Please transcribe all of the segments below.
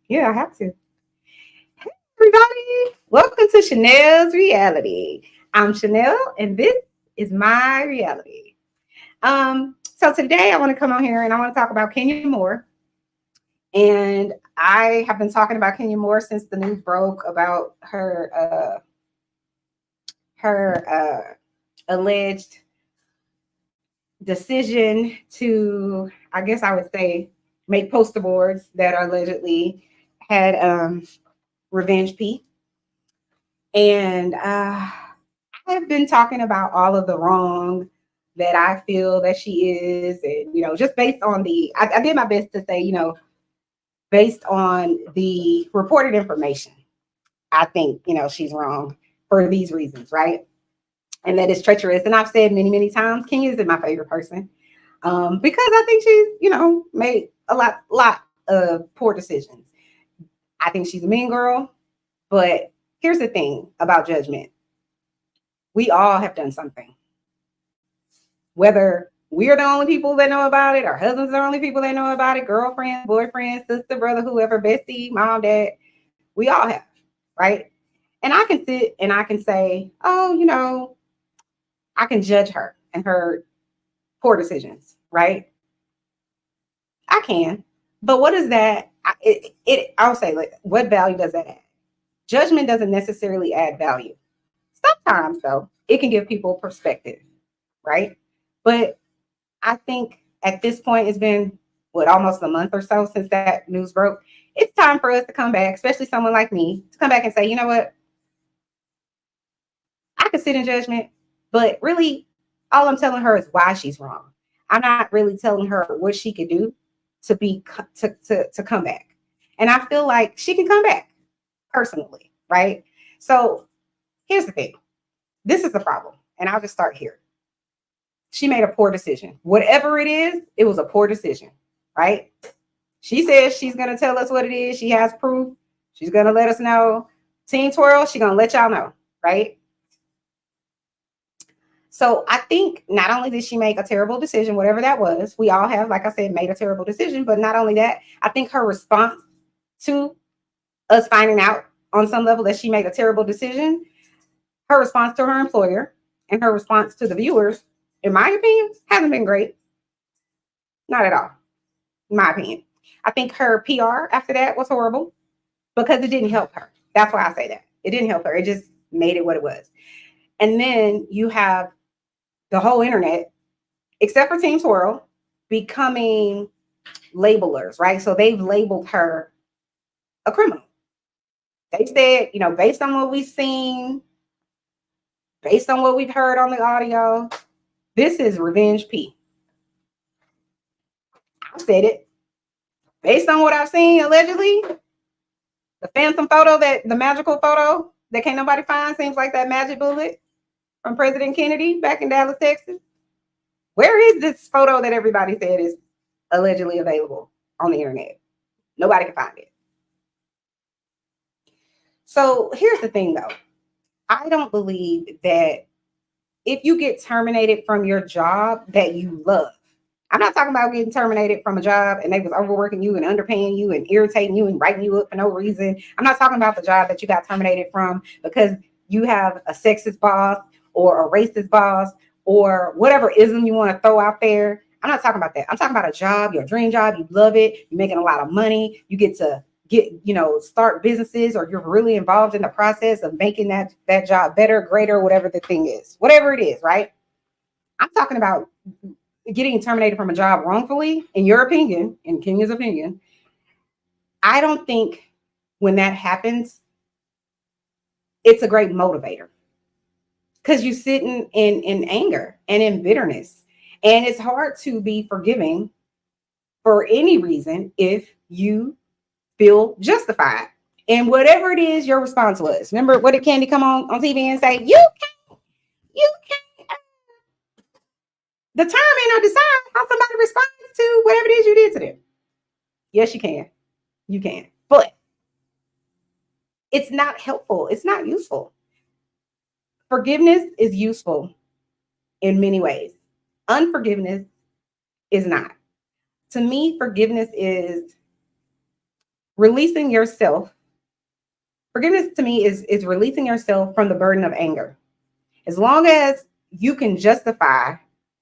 Yeah, I have to. Hey, everybody. Welcome to Chanel's Reality. I'm Chanel, and this is my reality. So today I want to come on here and I want to talk about Kenya Moore. And I have been talking about Kenya Moore since the news broke about her alleged decision to, I guess I would say, make poster boards that allegedly had revenge P. And I've been talking about all of the wrong that I feel that she is. And, just based on I did my best to say, based on the reported information, I think, she's wrong for these reasons, right? And that is treacherous. And I've said many, many times, Kenya isn't my favorite person because I think she's, made a lot of poor decisions. I think she's a mean girl. But here's the thing about judgment. We all have done something. Whether we're the only people that know about it, our husbands are the only people that know about it, girlfriend, boyfriend, sister, brother, whoever, bestie, mom, dad, we all have, right? And I can sit and I can say, oh, I can judge her and her poor decisions, right? I can. But what is that? I'll say, like, what value does that add? Judgment doesn't necessarily add value. Sometimes, though, it can give people perspective, right? But I think at this point, it's been almost a month or so since that news broke. It's time for us to come back, especially someone like me, to come back and say, you know what? I could sit in judgment, but really, all I'm telling her is why she's wrong. I'm not really telling her what she could do to come back. And I feel like she can come back personally, right? So here's the thing. This is the problem, and I'll just start here. She made a poor decision. Whatever it is, it was a poor decision, right? She says she's going to tell us what it is. She has proof. She's going to let us know. Team Twirl, she's going to let y'all know, right? So I think not only did she make a terrible decision, whatever that was, we all have, like I said, made a terrible decision. But not only that, I think her response to us finding out on some level that she made a terrible decision, her response to her employer and her response to the viewers, in my opinion, hasn't been great. Not at all, in my opinion. I think her PR after that was horrible because it didn't help her. That's why I say that. It didn't help her. It just made it what it was. And then you have the whole internet, except for Team Twirl, becoming labelers, right? So they've labeled her a criminal. They said, based on what we've seen, based on what we've heard on the audio, this is Revenge P. I've said it. Based on what I've seen, allegedly, the phantom photo, the magical photo that can't nobody find, seems like that magic bullet from President Kennedy back in Dallas, Texas. Where is this photo that everybody said is allegedly available on the internet? Nobody can find it. So here's the thing, though. I don't believe that if you get terminated from your job that you love, I'm not talking about getting terminated from a job and they was overworking you and underpaying you and irritating you and writing you up for no reason. I'm not talking about the job that you got terminated from because you have a sexist boss or a racist boss or whatever ism you want to throw out there. I'm not talking about that. I'm talking about a job, your dream job. You love it. You're making a lot of money. You get to start businesses, or you're really involved in the process of making that job better, greater, whatever the thing is, whatever it is, right? I'm talking about getting terminated from a job wrongfully, in your opinion, in Kenya's opinion. I don't think when that happens, it's a great motivator because you sit in anger and in bitterness. And it's hard to be forgiving for any reason if you feel justified. And whatever it is your response was. Remember, what did Candy come on TV and say? You can't determine or decide how somebody responds to whatever it is you did to them. Yes, you can. You can. But it's not helpful. It's not useful. Forgiveness is useful in many ways. Unforgiveness is not. To me, forgiveness is Releasing yourself, forgiveness to me is releasing yourself from the burden of anger. As long as you can justify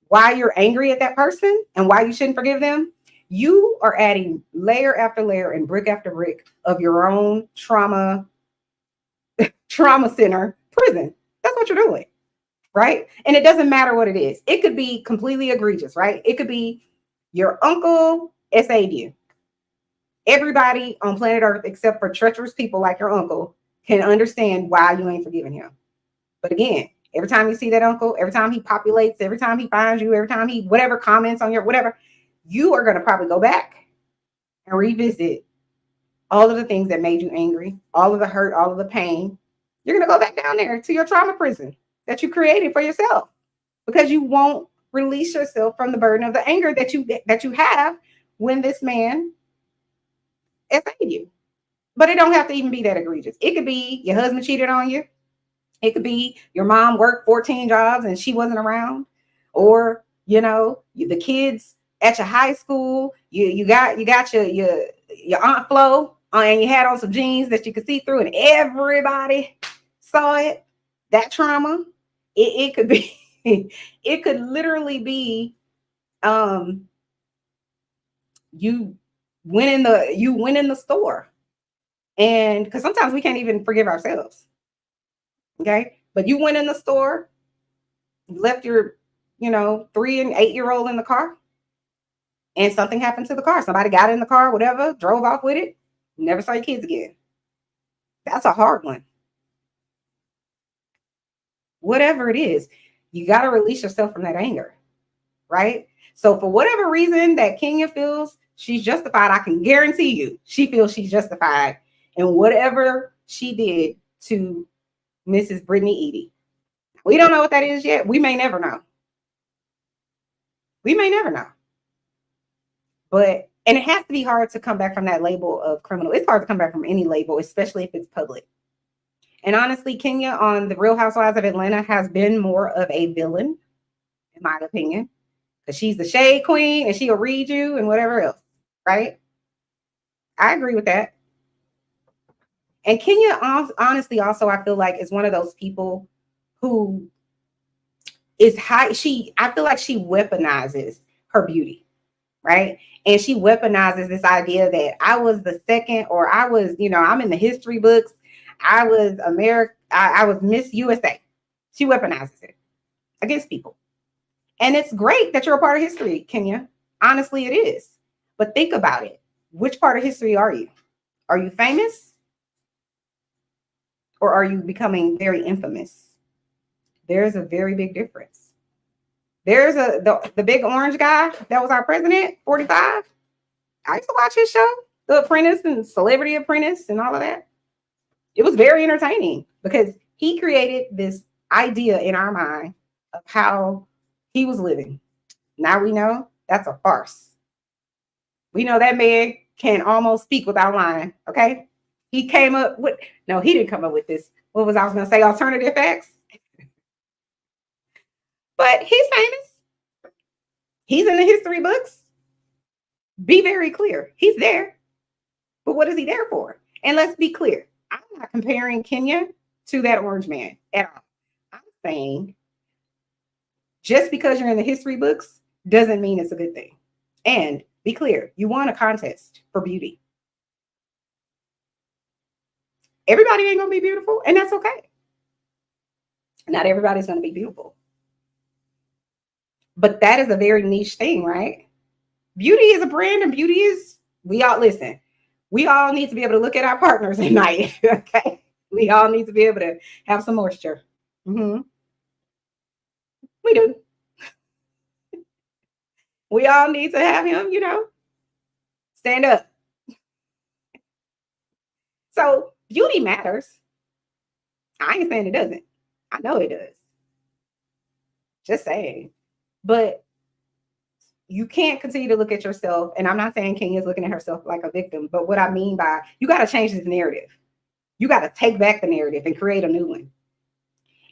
why you're angry at that person and why you shouldn't forgive them, you are adding layer after layer and brick after brick of your own trauma center prison. That's what you're doing, right? And it doesn't matter what it is. It could be completely egregious, right? It could be your uncle SA'd you. Everybody on planet Earth, except for treacherous people like your uncle, can understand why you ain't forgiving him. But again, every time you see that uncle, every time he populates, every time he finds you, every time he whatever comments on your whatever, you are going to probably go back and revisit all of the things that made you angry, all of the hurt, all of the pain. You're going to go back down there to your trauma prison that you created for yourself because you won't release yourself from the burden of the anger that you have when this man SA'd you. But it don't have to even be that egregious. It could be your husband cheated on you. It could be your mom worked 14 jobs and she wasn't around, or the kids at your high school. You got your Aunt Flo, and you had on some jeans that you could see through, and everybody saw it. That trauma. It could be. It could literally be. You went in the store, and because sometimes we can't even forgive ourselves. Okay. But you went in the store, left your, 3 and 8-year-old in the car, and something happened to the car. Somebody got in the car, whatever, drove off with it. Never saw your kids again. That's a hard one. Whatever it is, you got to release yourself from that anger, right? So for whatever reason that Kenya feels she's justified, I can guarantee you she feels she's justified in whatever she did to Mrs. Brittany Edie. We don't know what that is yet. We may never know. And it has to be hard to come back from that label of criminal. It's hard to come back from any label, especially if it's public. And honestly, Kenya on The Real Housewives of Atlanta has been more of a villain, in my opinion, because she's the shade queen and she'll read you and whatever else, right? I agree with that. And Kenya, honestly, also, I feel like is one of those people who is high. I feel like she weaponizes her beauty, right? And she weaponizes this idea that I was the second, or I was, I'm in the history books. I was I was Miss USA. She weaponizes it against people. And it's great that you're a part of history, Kenya. Honestly, it is. But think about it. Which part of history are you? Are you famous? Or are you becoming very infamous? There's a very big difference. There's the big orange guy that was our president, 45. I used to watch his show, The Apprentice and Celebrity Apprentice and all of that. It was very entertaining because he created this idea in our mind of how he was living. Now we know that's a farce. We know that man can almost speak without lying, okay? He came up with, no, he didn't come up with this. What was I was going to say? Alternative facts. But he's famous. He's in the history books. Be very clear. He's there. But what is he there for? And let's be clear. I'm not comparing Kenya to that orange man at all. I'm saying just because you're in the history books doesn't mean it's a good thing. And be clear, you won a contest for beauty. Everybody ain't going to be beautiful, and that's okay. Not everybody's going to be beautiful. But that is a very niche thing, right? Beauty is a brand, and beauty is, we all need to be able to look at our partners at night, okay? We all need to be able to have some moisture. Mm-hmm. We do. We all need to have him, stand up. So beauty matters. I ain't saying it doesn't. I know it does. Just saying. But you can't continue to look at yourself. And I'm not saying Kenya's looking at herself like a victim, but what I mean by you got to change this narrative. You got to take back the narrative and create a new one.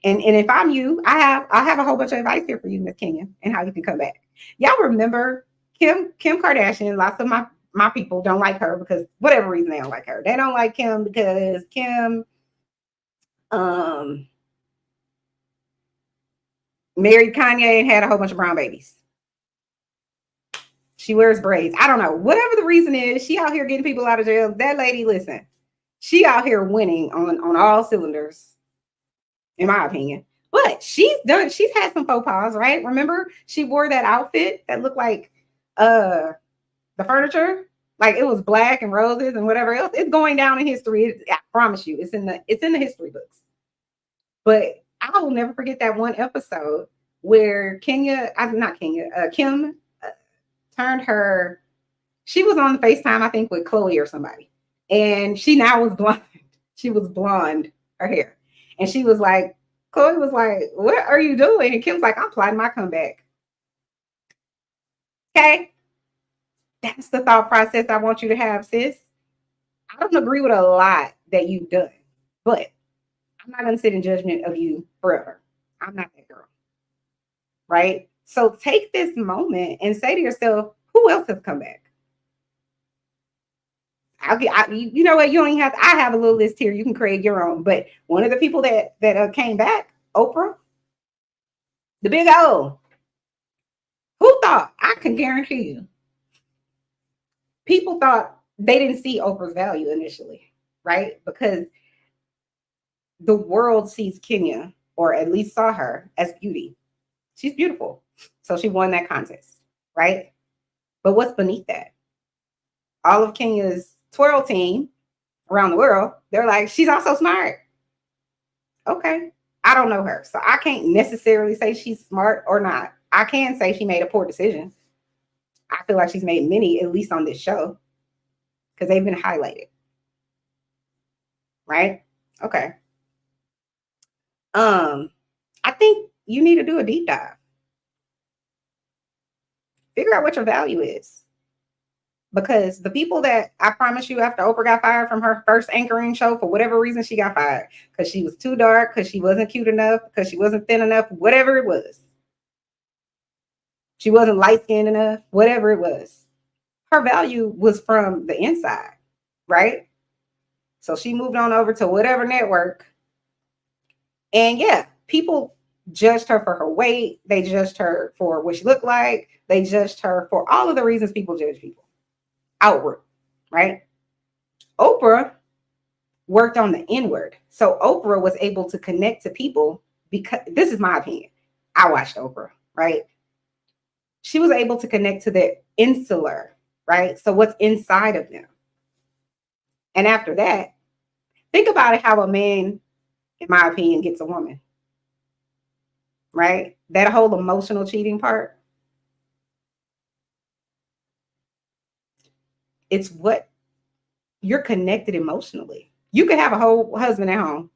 And if I'm you, I have a whole bunch of advice here for you, Miss Kenya, and how you can come back. Y'all remember Kim Kardashian? Lots of my my people don't like her because whatever reason they don't like her. They don't like Kim because Kim married Kanye and had a whole bunch of brown babies. She wears braids. I don't know. Whatever the reason is, she out here getting people out of jail. That lady, listen, she out here winning on all cylinders, in my opinion. But she's had some faux pas, right? Remember, she wore that outfit that looked like the furniture, like it was black and roses and whatever else. It's going down in history. I promise you, it's in the history books. But I will never forget that one episode where Kim turned her. She was on the FaceTime, I think, with Chloe or somebody, and she now was blonde. She was blonde, her hair, and she was like, Chloe was like, "What are you doing?" And Kim's like, "I'm plotting my comeback." Okay, that's the thought process I want you to have, sis. I don't agree with a lot that you've done, but I'm not going to sit in judgment of you forever. I'm not that girl, right? So take this moment and say to yourself, who else has come back? You know what? You don't even have to, I have a little list here. You can create your own. But one of the people that came back, Oprah, the big O. Who thought? I can guarantee you. People thought they didn't see Oprah's value initially, right? Because the world sees Kenya, or at least saw her, as beauty. She's beautiful. So she won that contest, right? But what's beneath that? All of Kenya's twirl team around the world, they're like, she's also smart. Okay. I don't know her. So I can't necessarily say she's smart or not. I can say she made a poor decision. I feel like she's made many, at least on this show, because they've been highlighted. Right? Okay. I think you need to do a deep dive. Figure out what your value is. Because the people that I promise you, after Oprah got fired from her first anchoring show, for whatever reason, she got fired because she was too dark, because she wasn't cute enough, because she wasn't thin enough, whatever it was. She wasn't light skinned enough, whatever it was. Her value was from the inside, right? So she moved on over to whatever network. And yeah, people judged her for her weight. They judged her for what she looked like. They judged her for all of the reasons people judge people. Outward, right? Oprah worked on the inward. So Oprah was able to connect to people because, this is my opinion. I watched Oprah, right? She was able to connect to the insular, right? So what's inside of them. And after that, think about it, how a man, in my opinion, gets a woman, right? That whole emotional cheating part. It's what you're connected emotionally. You could have a whole husband at home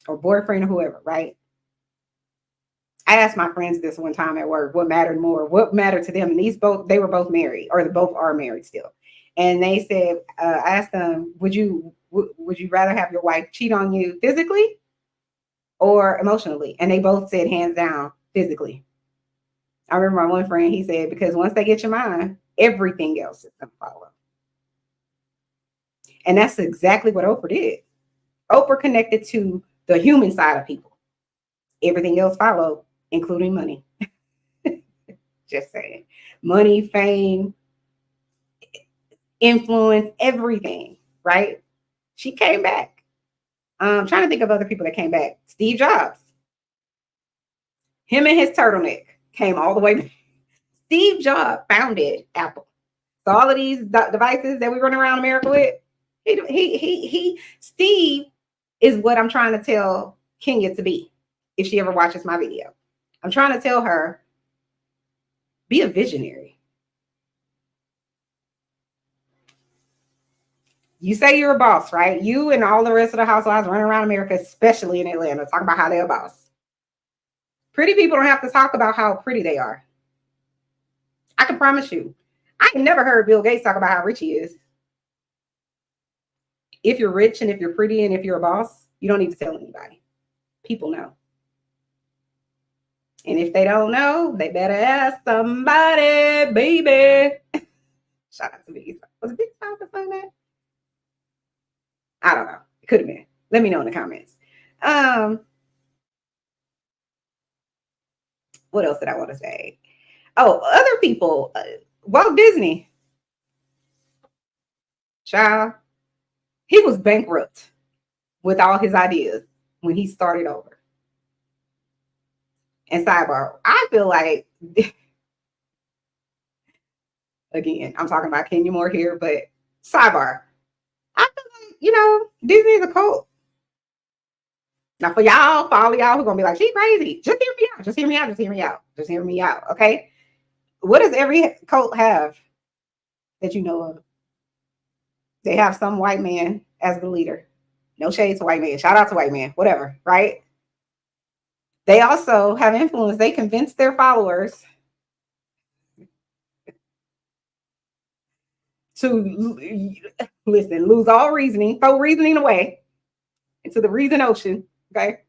or boyfriend or whoever, right? I asked my friends this one time at work, what mattered more, what mattered to them. And they were both married, or they both are married still. And they said, I asked them, would you rather have your wife cheat on you physically or emotionally? And they both said, hands down, physically. I remember my one friend, he said, because once they get your mind, everything else is going to follow. And that's exactly what Oprah did. Oprah connected to the human side of people. Everything else followed, including money. Just saying. Money, fame, influence, everything, right? She came back. I'm trying to think of other people that came back. Steve Jobs. Him and his turtleneck came all the way back. Steve Jobs founded Apple. So all of these devices that we run around America with, Steve is what I'm trying to tell Kenya to be if she ever watches my video. I'm trying to tell her, be a visionary. You say you're a boss, right? You and all the rest of the housewives running around America, especially in Atlanta, talk about how they're a boss. Pretty people don't have to talk about how pretty they are. I can promise you, I have never heard Bill Gates talk about how rich he is. If you're rich and if you're pretty and if you're a boss, you don't need to tell anybody. People know. And if they don't know, they better ask somebody, baby. Shout out to me. Was it Big Time for saying that? I don't know. It could have been. Let me know in the comments. Um, what else did I want to say? Oh, other people. Walt Disney, child, he was bankrupt with all his ideas when he started over. And sidebar, I feel like, again, I'm talking about Kenya Moore here, but sidebar, I feel like, Disney is a cult. Now, for all of y'all who are gonna be like, she's crazy, just hear me out, just hear me out, just hear me out, just hear me out. Okay. What does every cult have that you know of? They have some white man as the leader. No shade to white man. Shout out to white man, whatever, right? They also have influence. They convince their followers to listen, lose all reasoning, throw reasoning away into the reason ocean. Okay.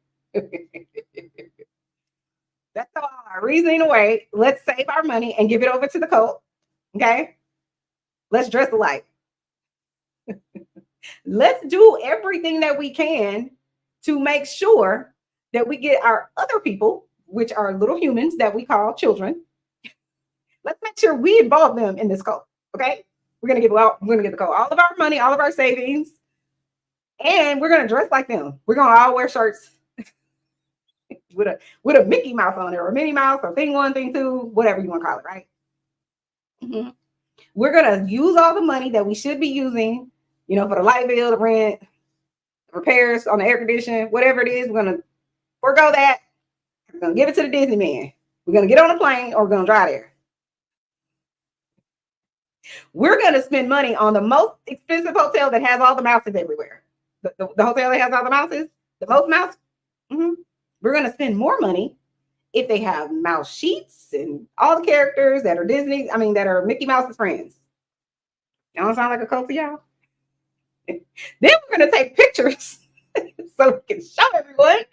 Let's throw all our reasoning away. Let's save our money and give it over to the cult. Okay. Let's dress alike. Let's do everything that we can to make sure that we get our other people, which are little humans that we call children. Let's make sure we involve them in this cult. Okay. We're gonna give the cult all of our money, all of our savings, and we're gonna dress like them. We're gonna all wear shirts with a Mickey Mouse on it, or a Minnie Mouse, or thing one, thing two, whatever you want to call it, right? Mm-hmm. We're gonna use all the money that we should be using, for the light bill, the rent, repairs on the air conditioning, whatever it is. We're gonna forego that. We're gonna give it to the Disney man. We're gonna get on a plane, or we're gonna drive there. We're gonna spend money on the most expensive hotel that has all the mouses everywhere. The hotel that has all the mouses, the most mouse. Mm-hmm. We're gonna spend more money if they have mouse sheets and all the characters that are Disney. I mean, that are Mickey Mouse's friends. Y'all don't sound like a cult to y'all? Then we're gonna take pictures so we can show everyone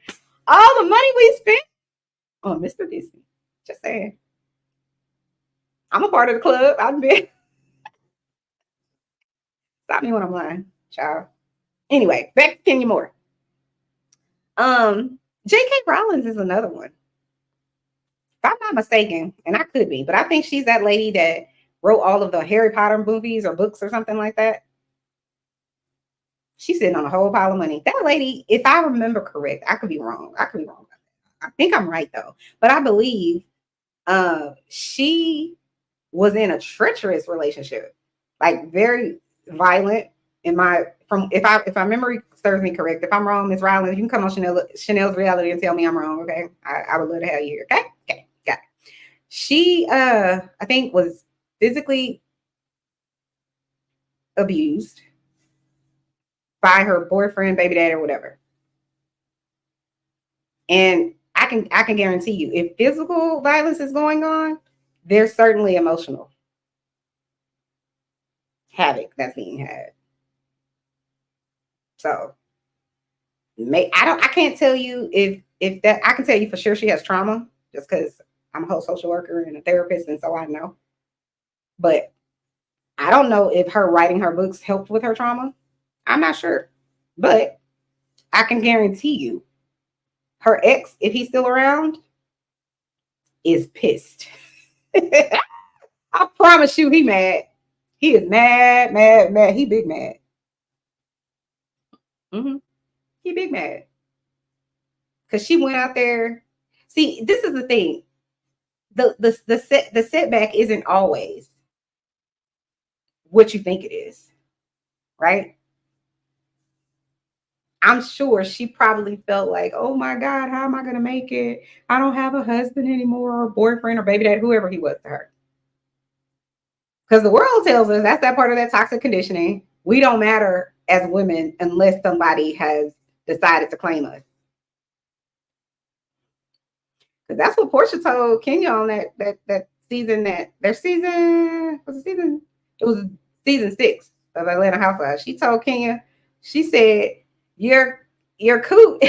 all the money we spent on Mr. Disney. Just saying. I'm a part of the club. I've been. Stop me when I'm lying, child. Anyway, back to Kenya Moore. J.K. Rowling is another one. If I'm not mistaken, and I could be, but I think she's that lady that wrote all of the Harry Potter movies or books or something like that. She's sitting on a whole pile of money. That lady, if I remember correct, I could be wrong. I think I'm right though. But I believe she was in a treacherous relationship, like very violent. If my memory serves me correct, if I'm wrong, Miss Rowland, you can come on Chanel's reality and tell me I'm wrong. Okay, I would love to have you here. Okay, got it. She, I think, was physically abused by her boyfriend, baby daddy, or whatever. And I can guarantee you, if physical violence is going on, there's certainly emotional havoc that's being had. So I can't tell you if that. I can tell you for sure she has trauma, just because I'm a whole social worker and a therapist, and so I know. But I don't know if her writing her books helped with her trauma. I'm not sure. But I can guarantee you, her ex, if he's still around, is pissed. I promise you, he mad. He is mad, mad, mad. He big mad. Mm-hmm. He big mad. Because she went out there. See, this is the thing. The setback isn't always what you think it is, right? I'm sure she probably felt like, oh my God, how am I going to make it? I don't have a husband anymore, or boyfriend, or baby dad, whoever he was to her. Because the world tells us that's that part of that toxic conditioning. We don't matter as women unless somebody has decided to claim us. Because that's what Portia told Kenya on that season, that their season was a season. It was season 6 of Atlanta Housewives. She told Kenya, she said, your coot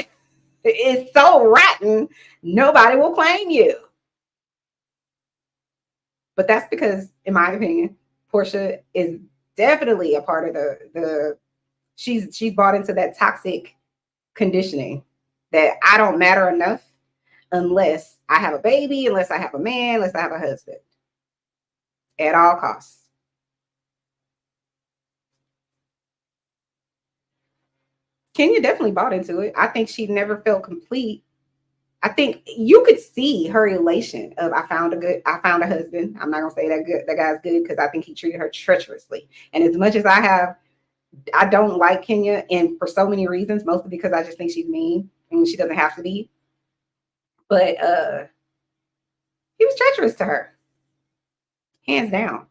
is so rotten, nobody will claim you. But that's because, in my opinion, Portia is definitely a part of the she's bought into that toxic conditioning that I don't matter enough unless I have a baby, unless I have a man, unless I have a husband at all costs. Kenya definitely bought into it. I think she never felt complete. I think you could see her elation of I found a husband. I'm not gonna say that guy's good because I think he treated her treacherously. And as much as I don't like Kenya, and for so many reasons, mostly because I just think she's mean and she doesn't have to be. But he was treacherous to her, hands down.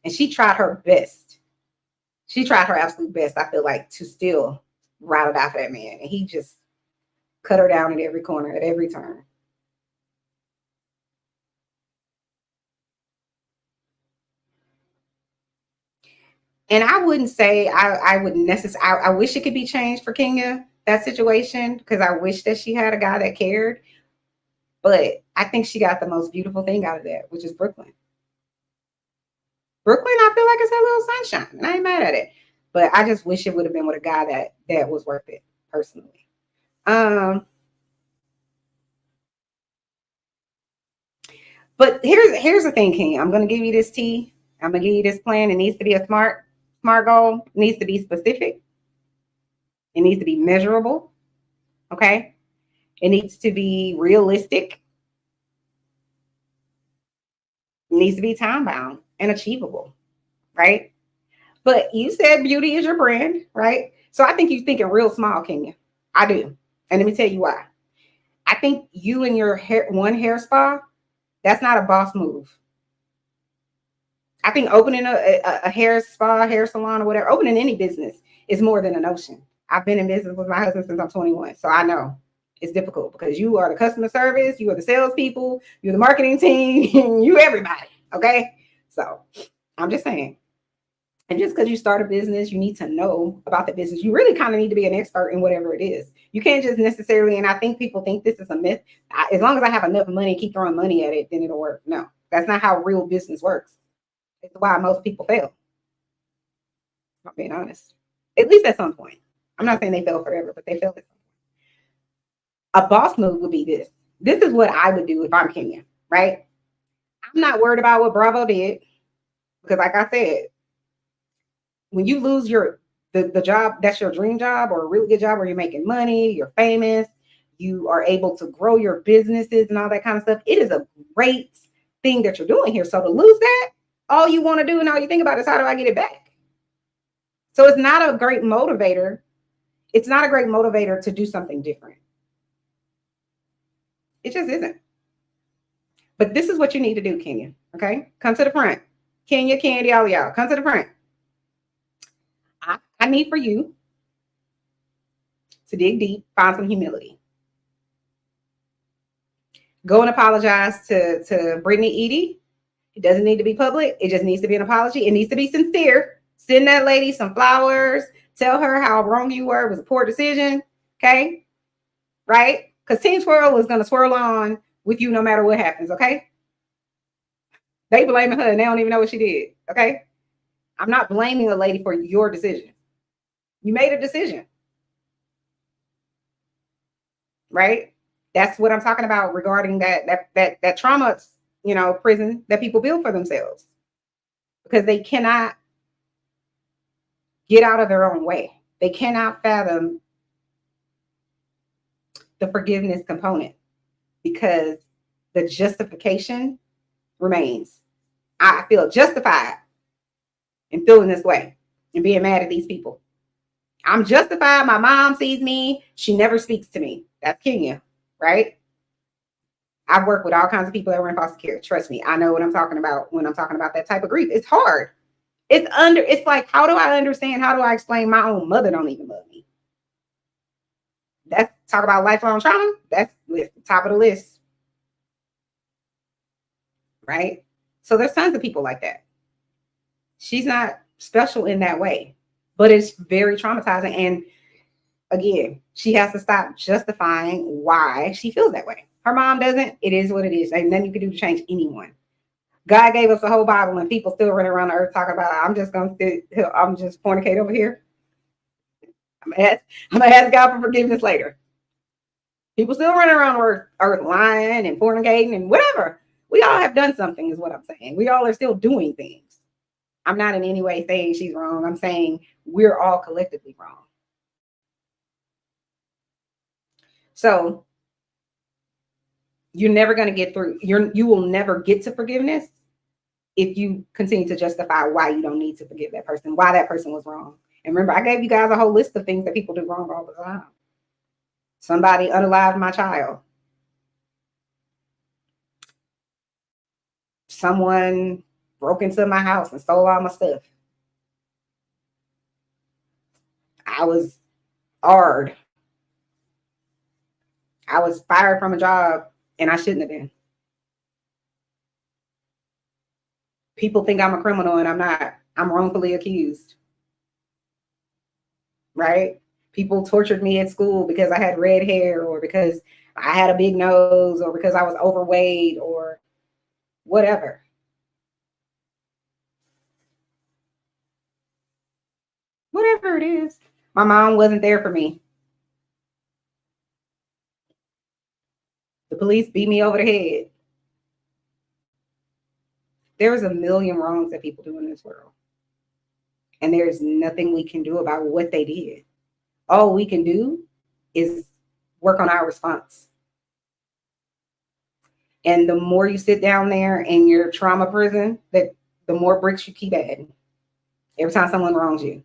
And she tried her best. She tried her absolute best, I feel like, to still ride it out for that man. And he just cut her down at every corner, at every turn. And I wouldn't say I would necessarily, I wish it could be changed for Kenya, that situation, because I wish that she had a guy that cared. But I think she got the most beautiful thing out of that, which is Brooklyn. Brooklyn, I feel like it's her little sunshine, and I ain't mad at it. But I just wish it would have been with a guy that was worth it, personally. Um, but here's the thing, King. I'm gonna give you this tea. I'm gonna give you this plan. It needs to be a smart goal. It needs to be specific. It needs to be measurable. Okay. It needs to be realistic. It needs to be time bound and achievable. Right. But you said beauty is your brand, right? So I think you're thinking real small, Kenya. I do. And let me tell you why. I think you and your hair spa, that's not a boss move. I think opening a hair spa, hair salon, or whatever, opening any business is more than a notion. I've been in business with my husband since I'm 21. So I know it's difficult because you are the customer service, you are the salespeople, you're the marketing team, you everybody. Okay. So I'm just saying. And just because you start a business, you need to know about the business. You really kind of need to be an expert in whatever it is. You can't just necessarily, and I think people think this is a myth. As long as I have enough money, keep throwing money at it, then it'll work. No, that's not how real business works. It's why most people fail. I'm being honest. At least at some point. I'm not saying they fail forever, but they fail at some point. A boss move would be this. This is what I would do if I'm Kenya, right? I'm not worried about what Bravo did because, like I said, when you lose the job that's your dream job or a really good job where you're making money, you're famous, you are able to grow your businesses and all that kind of stuff, it is a great thing that you're doing here. So to lose that, all you want to do and all you think about is how do I get it back? So it's not a great motivator. It's not a great motivator to do something different. It just isn't. But this is what you need to do, Kenya. Okay, come to the front. Kenya, Candy, all y'all, come to the front. I need for you to dig deep, find some humility. Go and apologize to Brittany Edie. It doesn't need to be public. It just needs to be an apology. It needs to be sincere. Send that lady some flowers. Tell her how wrong you were. It was a poor decision. Okay? Right? Because Team Swirl is going to swirl on with you no matter what happens. Okay? They blaming her and they don't even know what she did. Okay? I'm not blaming a lady for your decision. You made a decision. Right? That's what I'm talking about regarding that trauma, prison that people build for themselves because they cannot get out of their own way. They cannot fathom the forgiveness component because the justification remains. I feel justified in feeling this way and being mad at these people. I'm justified. My mom sees me. She never speaks to me. That's Kenya, right? I've worked with all kinds of people that were in foster care. Trust me, I know what I'm talking about when I'm talking about that type of grief. It's hard. It's like, how do I understand? How do I explain my own mother don't even love me? That's talk about lifelong trauma. That's top of the list. Right? So there's tons of people like that. She's not special in that way, but it's very traumatizing. And again, she has to stop justifying why she feels that way. Her mom doesn't. It is what it is. Ain't nothing you can do to change anyone. God gave us a whole Bible and people still running around the earth talking about, I'm just fornicate over here. I'm gonna ask God for forgiveness later. People still running around earth lying and fornicating and whatever. We all have done something, is what I'm saying. We all are still doing things. I'm not in any way saying she's wrong. I'm saying we're all collectively wrong. So you're never going to get through. You will never get to forgiveness if you continue to justify why you don't need to forgive that person, why that person was wrong. And remember, I gave you guys a whole list of things that people do wrong all the time. Somebody unalived my child. Someone broke into my house and stole all my stuff. I was AR'd. I was fired from a job and I shouldn't have been. People think I'm a criminal and I'm not. I'm wrongfully accused. Right? People tortured me at school because I had red hair or because I had a big nose or because I was overweight or whatever. Whatever it is. My mom wasn't there for me. The police beat me over the head. There's a million wrongs that people do in this world. And there's nothing we can do about what they did. All we can do is work on our response. And the more you sit down there in your trauma prison, that the more bricks you keep adding. Every time someone wrongs you.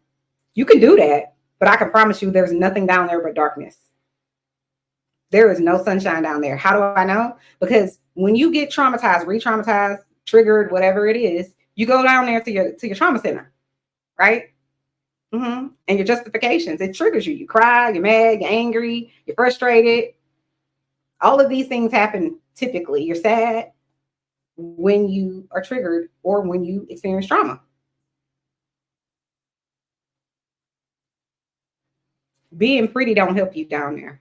You can do that, but I can promise you there's nothing down there but darkness. There is no sunshine down there. How do I know? Because when you get traumatized, re-traumatized, triggered, whatever it is, you go down there to your trauma center, right? Mm-hmm. And your justifications, it triggers you. You cry, you're mad, you're angry, you're frustrated. All of these things happen typically. You're sad when you are triggered or when you experience trauma. Being pretty don't help you down there.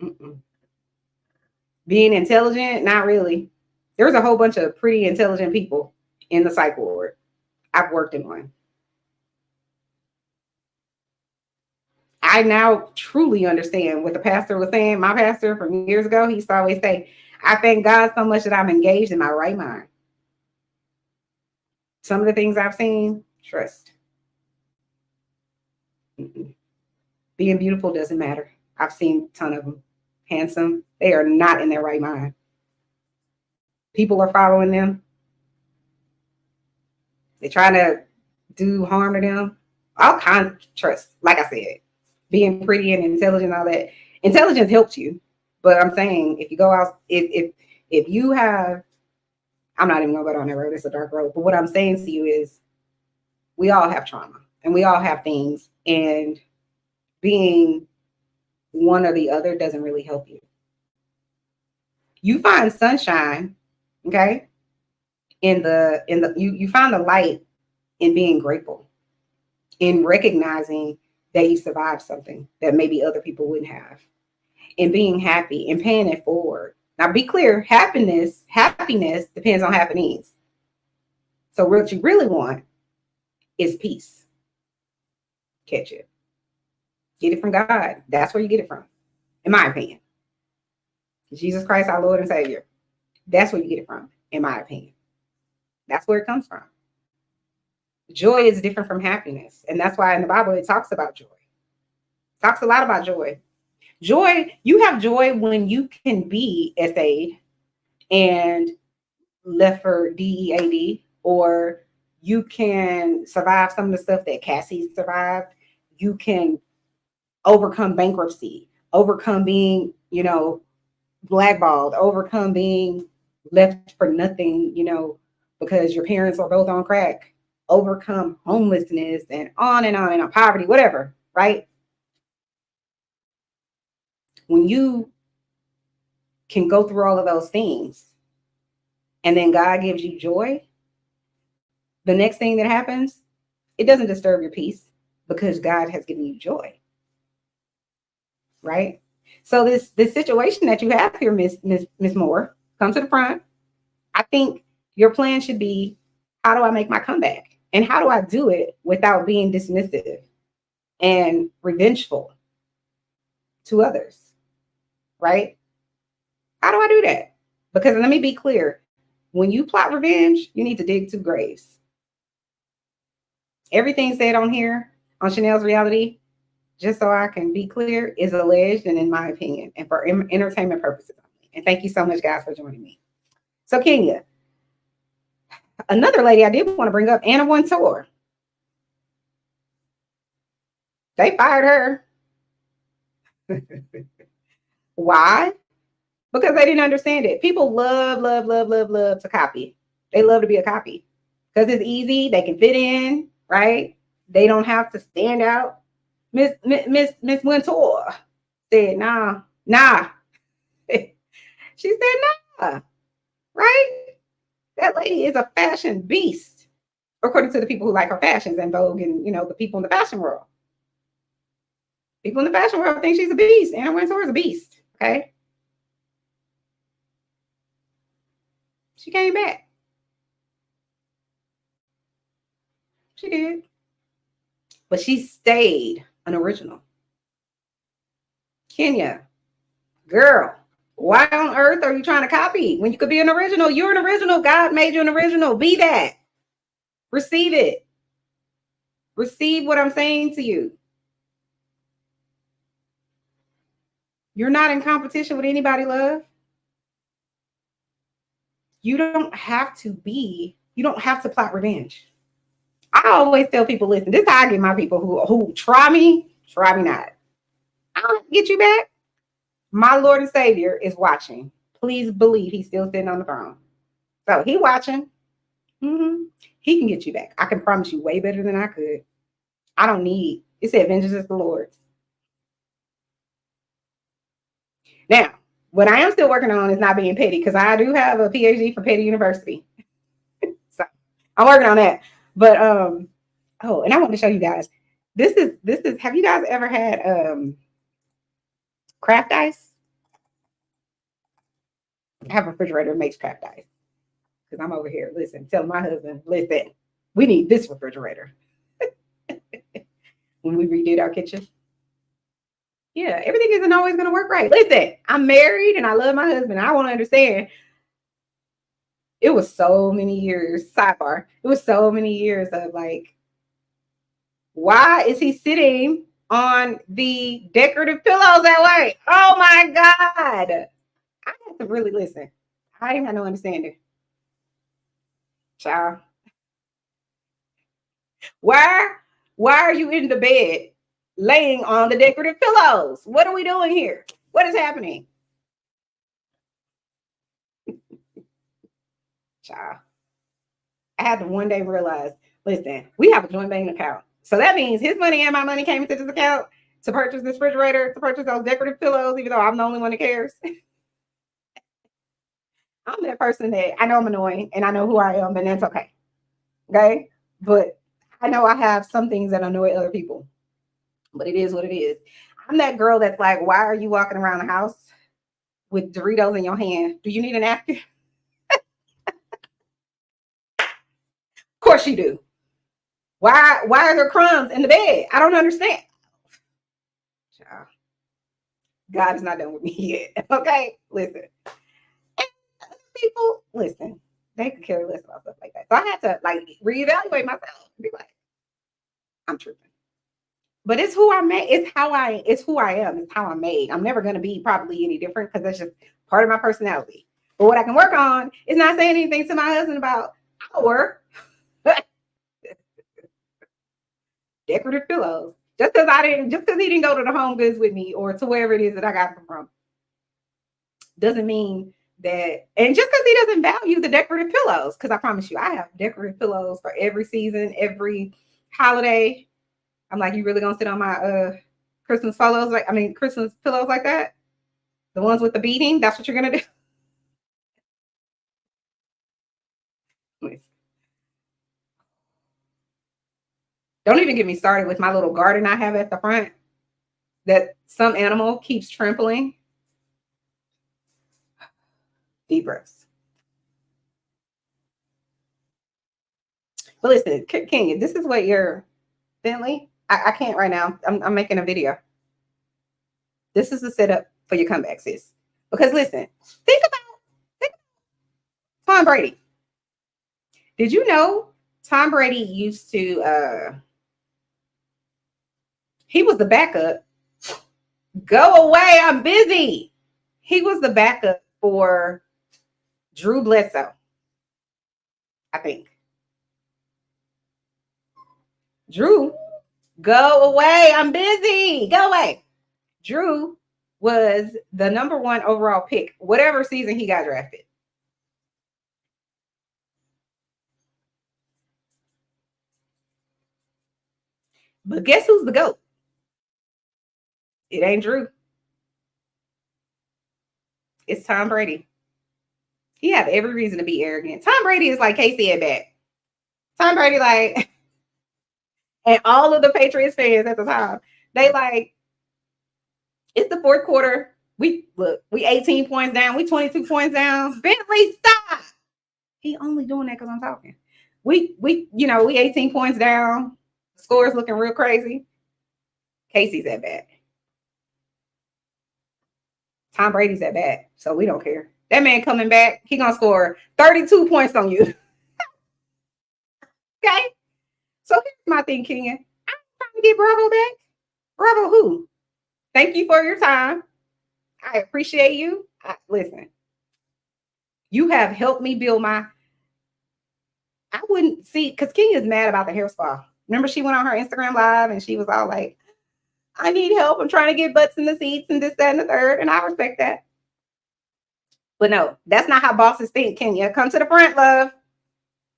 Mm-mm. Being intelligent, not really. There's a whole bunch of pretty intelligent people in the psych ward. I've worked in one. I now truly understand what the pastor was saying. My pastor from years ago, he used to always say, I thank God so much that I'm engaged in my right mind. Some of the things I've seen, trust. Mm-mm. Being beautiful doesn't matter. I've seen a ton of them. Handsome, they are not in their right mind. People are following them. They're trying to do harm to them. All kinds of trust. Like I said, being pretty and intelligent, all that. Intelligence helps you. But I'm saying if you go out, if you have, I'm not even gonna go down that road, it's a dark road. But what I'm saying to you is we all have trauma and we all have things. And being one or the other doesn't really help you. You find sunshine, okay? You find the light in being grateful, in recognizing that you survived something that maybe other people wouldn't have, in being happy and paying it forward. Now be clear, happiness depends on happenings. So what you really want is peace. Catch it. Get it from God. That's where you get it from, in my opinion. Jesus Christ, our Lord and Savior. That's where you get it from, in my opinion. That's where it comes from. Joy is different from happiness. And that's why in the Bible, it talks about joy. It talks a lot about joy. Joy, you have joy when you can be SA'd and left for DEAD, or you can survive some of the stuff that Cassie survived. You can overcome bankruptcy, overcome being, blackballed, overcome being left for nothing, because your parents are both on crack, overcome homelessness and on and on and on, poverty, whatever, right? When you can go through all of those things and then God gives you joy, the next thing that happens, it doesn't disturb your peace because God has given you joy, right? So this situation that you have here, Miss Moore, come to the front. I think your plan should be, how do I make my comeback? And how do I do it without being dismissive and revengeful to others, right? How do I do that? Because let me be clear, when you plot revenge, you need to dig 2 graves. Everything said on here, on Chanel's reality, just so I can be clear, is alleged and in my opinion, and for entertainment purposes only. And thank you so much, guys, for joining me. So Kenya, another lady I did want to bring up, Anna Wintour. They fired her. Why? Because they didn't understand it. People love to copy. They love to be a copy because it's easy. They can fit in, right? They don't have to stand out. Miss Wintour said, nah. She said, nah, right? That lady is a fashion beast, according to the people who like her fashions and Vogue and, the people in the fashion world. People in the fashion world think she's a beast. Anna Wintour is a beast, okay? She came back. She did. But she stayed an original. Kenya, girl, why on earth are you trying to copy when you could be an original? You're an original. God made you an original. Be that. Receive it. Receive what I'm saying to you. You're not in competition with anybody, love. You don't have to plot revenge. I always tell people, listen, this is how I get my people who try me not. I don't get you back. My Lord and Savior is watching. Please believe he's still sitting on the throne. So he watching. Mm-hmm. He can get you back. I can promise you way better than I could. I don't need, it said vengeance is the Lord's. Now, what I am still working on is not being petty, because I do have a PhD from Petty University. So I'm working on that. But and I want to show you guys. This is have you guys ever had craft ice? I have a refrigerator that makes craft ice. Because I'm over here, listen, tell my husband, listen, we need this refrigerator. When we redid our kitchen. Yeah, everything isn't always going to work right. Listen, I'm married and I love my husband. I want to understand. It was so many years, sidebar. It was so many years of like, why is he sitting on the decorative pillows that way? Oh my God. I have to really listen. I ain't had no understanding. Child. Why are you in the bed laying on the decorative pillows? What are we doing here? What is happening? Child. I had to one day realize, listen, we have a joint bank account. So that means his money and my money came into this account to purchase this refrigerator, to purchase those decorative pillows, even though I'm the only one that cares. I'm that person that I know I'm annoying and I know who I am, and that's okay. Okay. But I know I have some things that annoy other people, but it is what it is. I'm that girl that's like, why are you walking around the house with Doritos in your hand? Do you need a napkin? Of course you do. Why are there crumbs in the bed? I don't understand. God is not done with me yet. Okay, listen. And people, listen, they could care less about stuff like that. So I had to like reevaluate myself and be like, I'm tripping. But it's who I made. It's who I am. It's how I'm made. I'm never gonna be probably any different because that's just part of my personality. But what I can work on is not saying anything to my husband about our decorative pillows. Just because he didn't go to the Home Goods with me or to wherever it is that I got them from, doesn't mean that. And just because he doesn't value the decorative pillows, because I promise you, I have decorative pillows for every season, every holiday. I'm like, you really gonna sit on my Christmas Christmas pillows like that? The ones with the beading? That's what you're gonna do? Don't even get me started with my little garden I have at the front that some animal keeps trampling. Deep breaths. But listen, Kenya, this is what you're Bentley. I can't right now. I'm making a video. This is the setup for your comeback, sis. Because listen, think Tom Brady. Did you know Tom Brady used to he was the backup. Go away, I'm busy. He was the backup for Drew Bledsoe, I think. Drew, go away, I'm busy. Go away. Drew was the number one overall pick, whatever season he got drafted. But guess who's the GOAT? It ain't Drew. It's Tom Brady. He had every reason to be arrogant. Tom Brady is like Casey at bat. Tom Brady, like, and all of the Patriots fans at the time, they like, it's the fourth quarter. We 18 points down. We 22 points down. Bentley, stop. He only doing that because I'm talking. We 18 points down. The score is looking real crazy. Casey's at bat. Tom Brady's at bat, so we don't care. That man coming back, he gonna score 32 points on you. Okay? So here's my thing, Kenya. I'm trying to get Bravo back. Bravo who? Thank you for your time. I appreciate you. Listen, you have helped me build my. I wouldn't see, because Kenya's mad about the hair spa. Remember, she went on her Instagram live and she was all like, I need help. I'm trying to get butts in the seats and this, that, and the third. And I respect that. But no, that's not how bosses think, Kenya. Come to the front, love.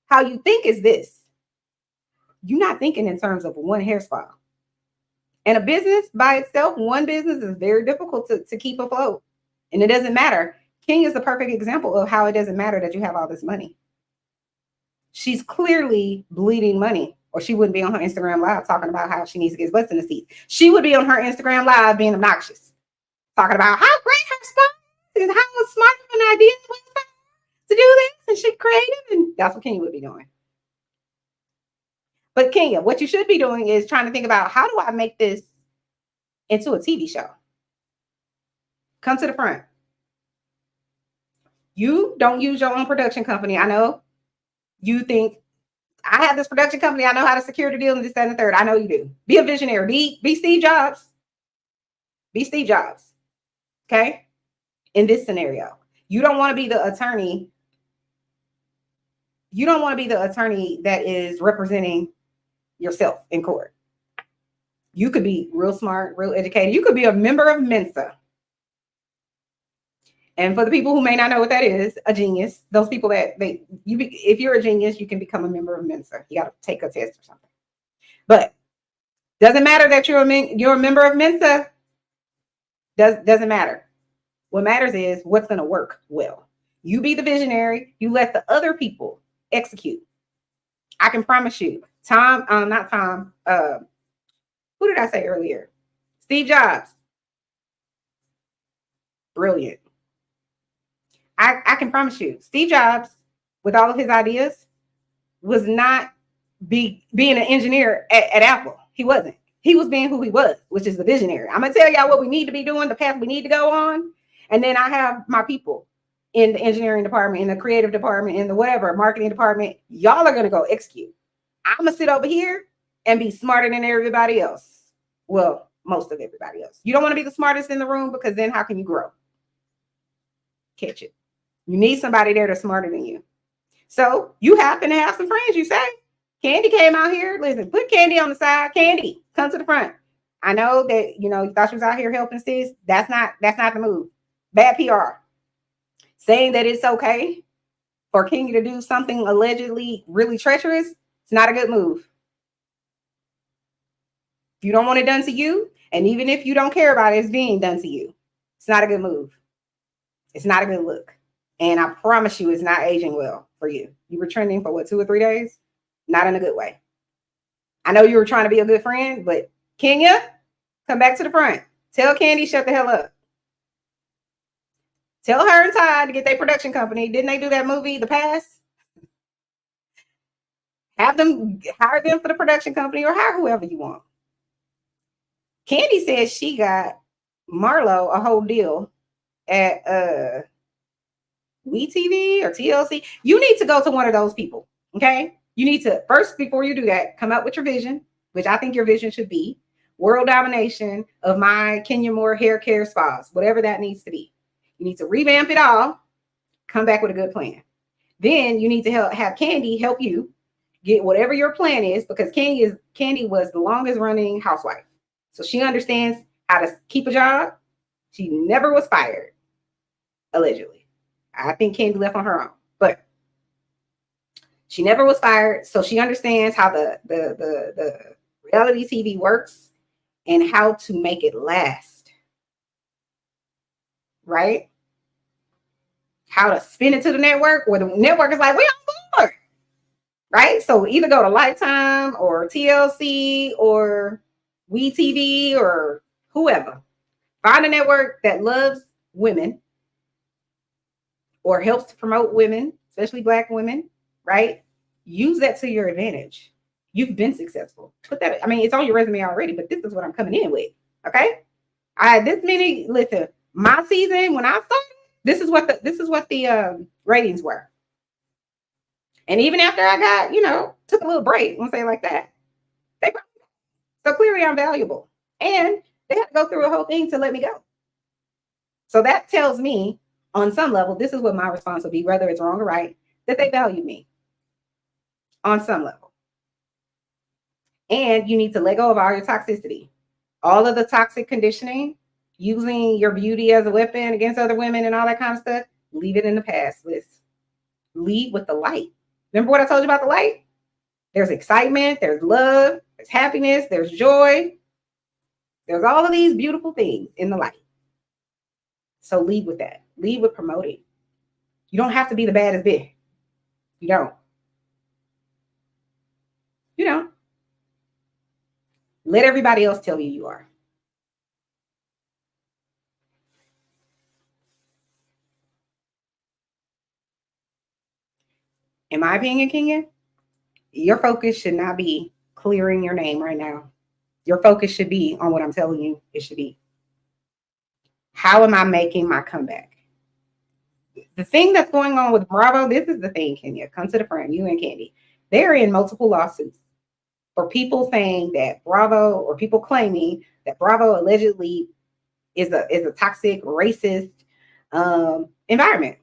How you think is this. You're not thinking in terms of one hair spa. And a business by itself, one business is very difficult to keep afloat. And it doesn't matter. King is the perfect example of how it doesn't matter that you have all this money. She's clearly bleeding money, or she wouldn't be on her Instagram live talking about how she needs to get butts in the seat. She would be on her Instagram live being obnoxious, talking about how great her spa is, how smart of an idea it was to do this, and she's creative, and that's what Kenya would be doing. But Kenya, what you should be doing is trying to think about, how do I make this into a TV show? Come to the front. You don't use your own production company. I know you think, I have this production company. I know how to secure the deal and this, that, and the third. I know you do. Be a visionary. Be Steve Jobs. Be Steve Jobs. Okay? In this scenario, you don't want to be the attorney. You don't want to be the attorney that is representing yourself in court. You could be real smart, real educated. You could be a member of Mensa. And for the people who may not know what that is, a genius, those people if you're a genius, you can become a member of Mensa. You got to take a test or something. But doesn't matter that you're a member of Mensa. Doesn't matter. What matters is what's going to work well. You be the visionary. You let the other people execute. I can promise you, not Tom. Who did I say earlier? Steve Jobs. Brilliant. I can promise you, Steve Jobs, with all of his ideas, was not being an engineer at Apple. He wasn't. He was being who he was, which is the visionary. I'm going to tell y'all what we need to be doing, the path we need to go on. And then I have my people in the engineering department, in the creative department, in the whatever, marketing department. Y'all are going to go execute. I'm going to sit over here and be smarter than everybody else. Well, most of everybody else. You don't want to be the smartest in the room, because then how can you grow? Catch it. You need somebody there that's smarter than you. So you happen to have some friends, you say. Candy came out here. Listen, put Candy on the side. Candy, come to the front. I know that, you thought she was out here helping sis. That's not the move. Bad PR. Saying that it's okay for Kingy to do something allegedly really treacherous, it's not a good move. If you don't want it done to you, and even if you don't care about it, it's being done to you, it's not a good move. It's not a good look. And I promise you, it's not aging well for you. You were trending for 2 or 3 days? Not in a good way. I know you were trying to be a good friend, but Kenya, come back to the front. Tell Candy, shut the hell up. Tell her and Todd to get their production company. Didn't they do that movie, The Pass? Have them hire them for the production company or hire whoever you want. Candy says she got Marlo a whole deal at WeTV or TLC. You need to go to one of those people. Okay. You need to first, before you do that, come up with your vision, which I think your vision should be world domination of my Kenya Moore hair care spas, whatever that needs to be. You need to revamp it all, come back with a good plan. Then you need to have Candy help you get whatever your plan is, because Candy was the longest running housewife. So she understands how to keep a job. She never was fired, allegedly. I think Candy left on her own, but she never was fired. So she understands how the reality TV works and how to make it last, right? How to spin it to the network, where the network is like, we on board, right? So either go to Lifetime or TLC or WeTV or whoever. Find a network that loves women or helps to promote women, especially Black women, right? Use that to your advantage. You've been successful. Put that, I mean, it's on your resume already, but this is what I'm coming in with, okay? Listen, my season, when I started, this is what the ratings were. And even after I got, took a little break, let's say like that, so clearly I'm valuable. And they had to go through a whole thing to let me go. So that tells me on some level, this is what my response will be, whether it's wrong or right, that they value me on some level. And you need to let go of all your toxicity, all of the toxic conditioning, using your beauty as a weapon against other women and all that kind of stuff. Leave it in the past, Liz. Lead with the light. Remember what I told you about the light? There's excitement, there's love, there's happiness, there's joy. There's all of these beautiful things in the light. So lead with that. Lead with promoting. You don't have to be the baddest bitch. You don't. You don't. Let everybody else tell you you are. In my opinion, Kenya, your focus should not be clearing your name right now. Your focus should be on what I'm telling you it should be. How am I making my comeback? The thing that's going on with Bravo, this is the thing, Kenya. Come to the front, you and Candy. They're in multiple lawsuits for people saying that Bravo, or people claiming that Bravo allegedly is a toxic, racist environment.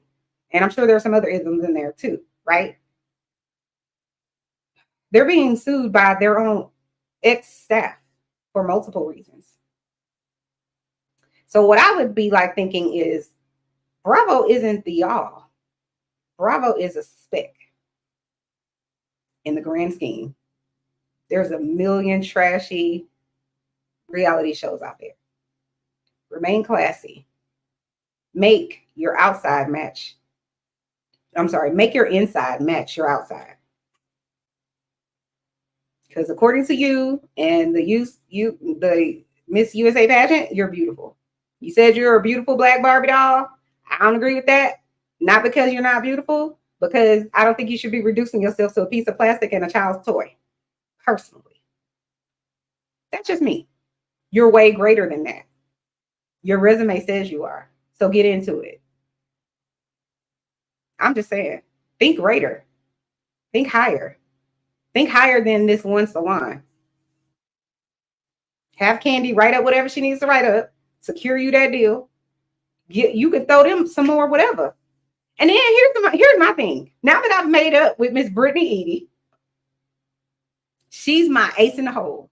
And I'm sure there's some other isms in there too, right? They're being sued by their own ex-staff for multiple reasons. So what I would be like thinking is, Bravo isn't the y'all. Bravo is a speck in the grand scheme. There's a million trashy reality shows out there. Remain classy. Make your outside match. Make your inside match your outside. Because according to you and the Miss USA pageant, you're beautiful. You said you're a beautiful Black Barbie doll. I don't agree with that. Not because you're not beautiful, because I don't think you should be reducing yourself to a piece of plastic and a child's toy. Personally. That's just me. You're way greater than that. Your resume says you are. So get into it. I'm just saying, think greater. Think higher. Think higher than this one salon. Have Candy write up whatever she needs to write up. Secure you that deal. You can throw them some more, whatever. And then here's my thing. Now that I've made up with Miss Brittany Eady, she's my ace in the hole.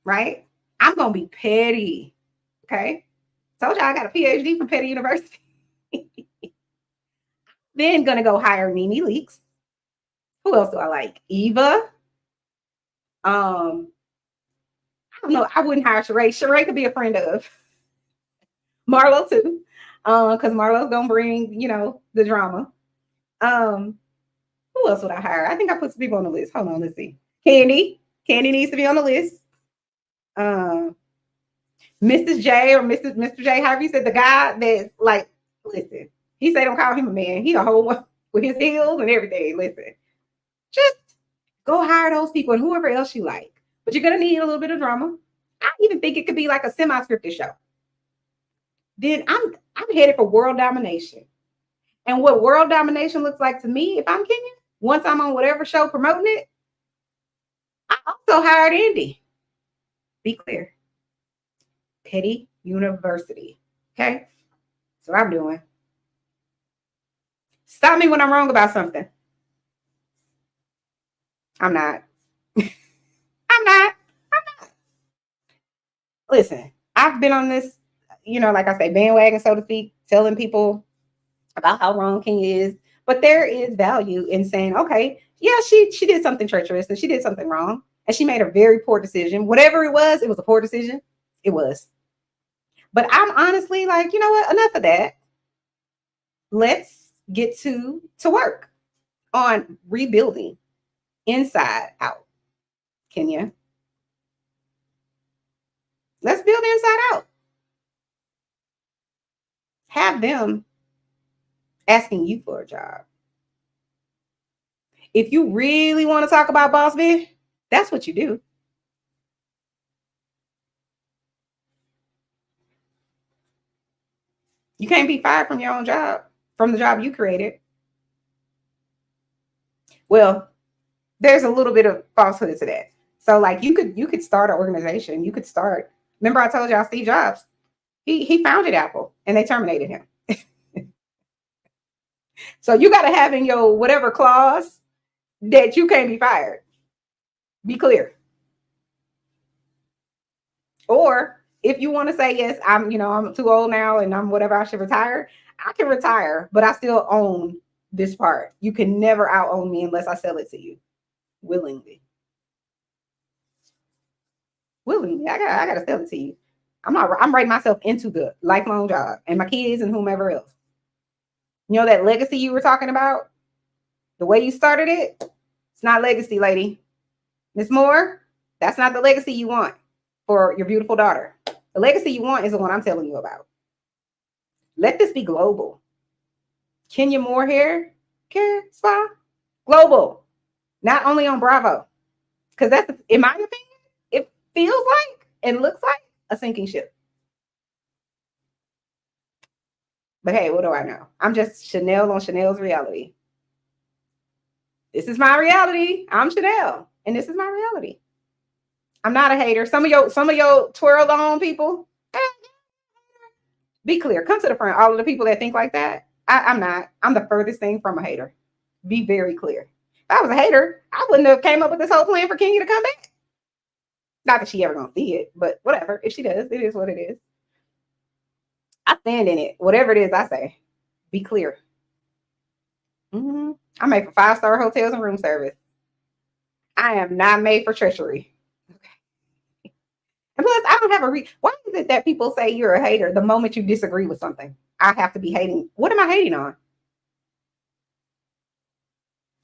Right? I'm going to be petty. Okay? Told you I got a PhD from Petty University. Then going to go hire Nene Leakes. Who else do I like? Eva. I don't know. I wouldn't hire Sheree. Sheree could be a friend of Marlo too. Because Marlo's going to bring, the drama. Who else would I hire? I think I put some people on the list. Hold on, let's see. Candy. Candy needs to be on the list. Mrs. J or Mr. J, however you said, the guy that's like, listen, he said don't call him a man. He a whole one. with his heels and everything. Listen, just go hire those people and whoever else you like. But you're gonna need a little bit of drama. I even think it could be like a semi-scripted show. Then I'm headed for world domination. And what world domination looks like to me, if I'm Kenya, once I'm on whatever show promoting it, I also hired Indy. Be clear. Petty University. Okay? That's what I'm doing. Stop me when I'm wrong about something. I'm not. I'm not. Listen, I've been on this, like I say, bandwagon, so to speak, telling people about how wrong Kenya is. But there is value in saying, okay, yeah, she did something treacherous and she did something wrong. And she made a very poor decision. Whatever it was a poor decision. It was. But I'm honestly like, you know what? Enough of that. Let's get to work on rebuilding inside out. Kenya. Let's build inside out. Have them asking you for a job. If you really want to talk about boss bitch, that's what you do. You can't be fired from your own job, from the job you created. Well, there's a little bit of falsehood to that. So like you could start an organization. You could start. Remember I told y'all Steve Jobs, he founded Apple and they terminated him. So you got to have in your whatever clause that you can't be fired. Be clear. Or if you want to say, yes, I'm too old now and I'm whatever, I should retire. I can retire, but I still own this part. You can never out own me unless I sell it to you willingly. Willingly. I gotta sell it to you. I'm writing myself into the lifelong job and my kids and whomever else. You know that legacy you were talking about? The way you started it, it's not legacy, lady. Miss Moore, that's not the legacy you want for your beautiful daughter. The legacy you want is the one I'm telling you about. Let this be global. Kenya Moore hair care spa, global, not only on Bravo, because that's, in my opinion, it feels like and looks like a sinking ship. But hey, what do I know? I'm just Chanel on Chanel's reality. This is my reality. I'm Chanel, and this is my reality. I'm not a hater. Some of your twirl on people, be clear. Come to the front. All of the people that think like that, I'm not. I'm the furthest thing from a hater. Be very clear. If I was a hater, I wouldn't have came up with this whole plan for Kenya to come back. Not that she ever gonna see it, but whatever. If she does, it is what it is. I stand in it. Whatever it is I say, be clear. Mm-hmm. I'm made for 5-star hotels and room service. I am not made for treachery. Okay. And plus, I don't have a why is it that people say you're a hater the moment you disagree with something? I have to be hating. What am I hating on?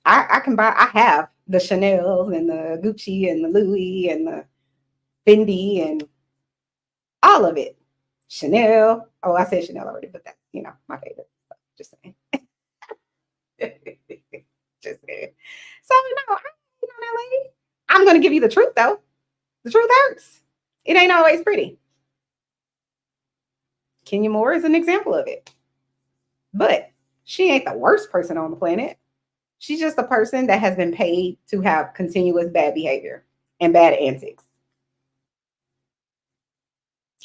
I can buy. I have the Chanels and the Gucci and the Louis and the Fendi and all of it. Chanel. Oh, I said Chanel already, but that's my favorite. Just saying. Just saying. So no, that lady. I'm gonna give you the truth though. The truth hurts. It ain't always pretty. Kenya Moore is an example of it. But she ain't the worst person on the planet. She's just a person that has been paid to have continuous bad behavior and bad antics.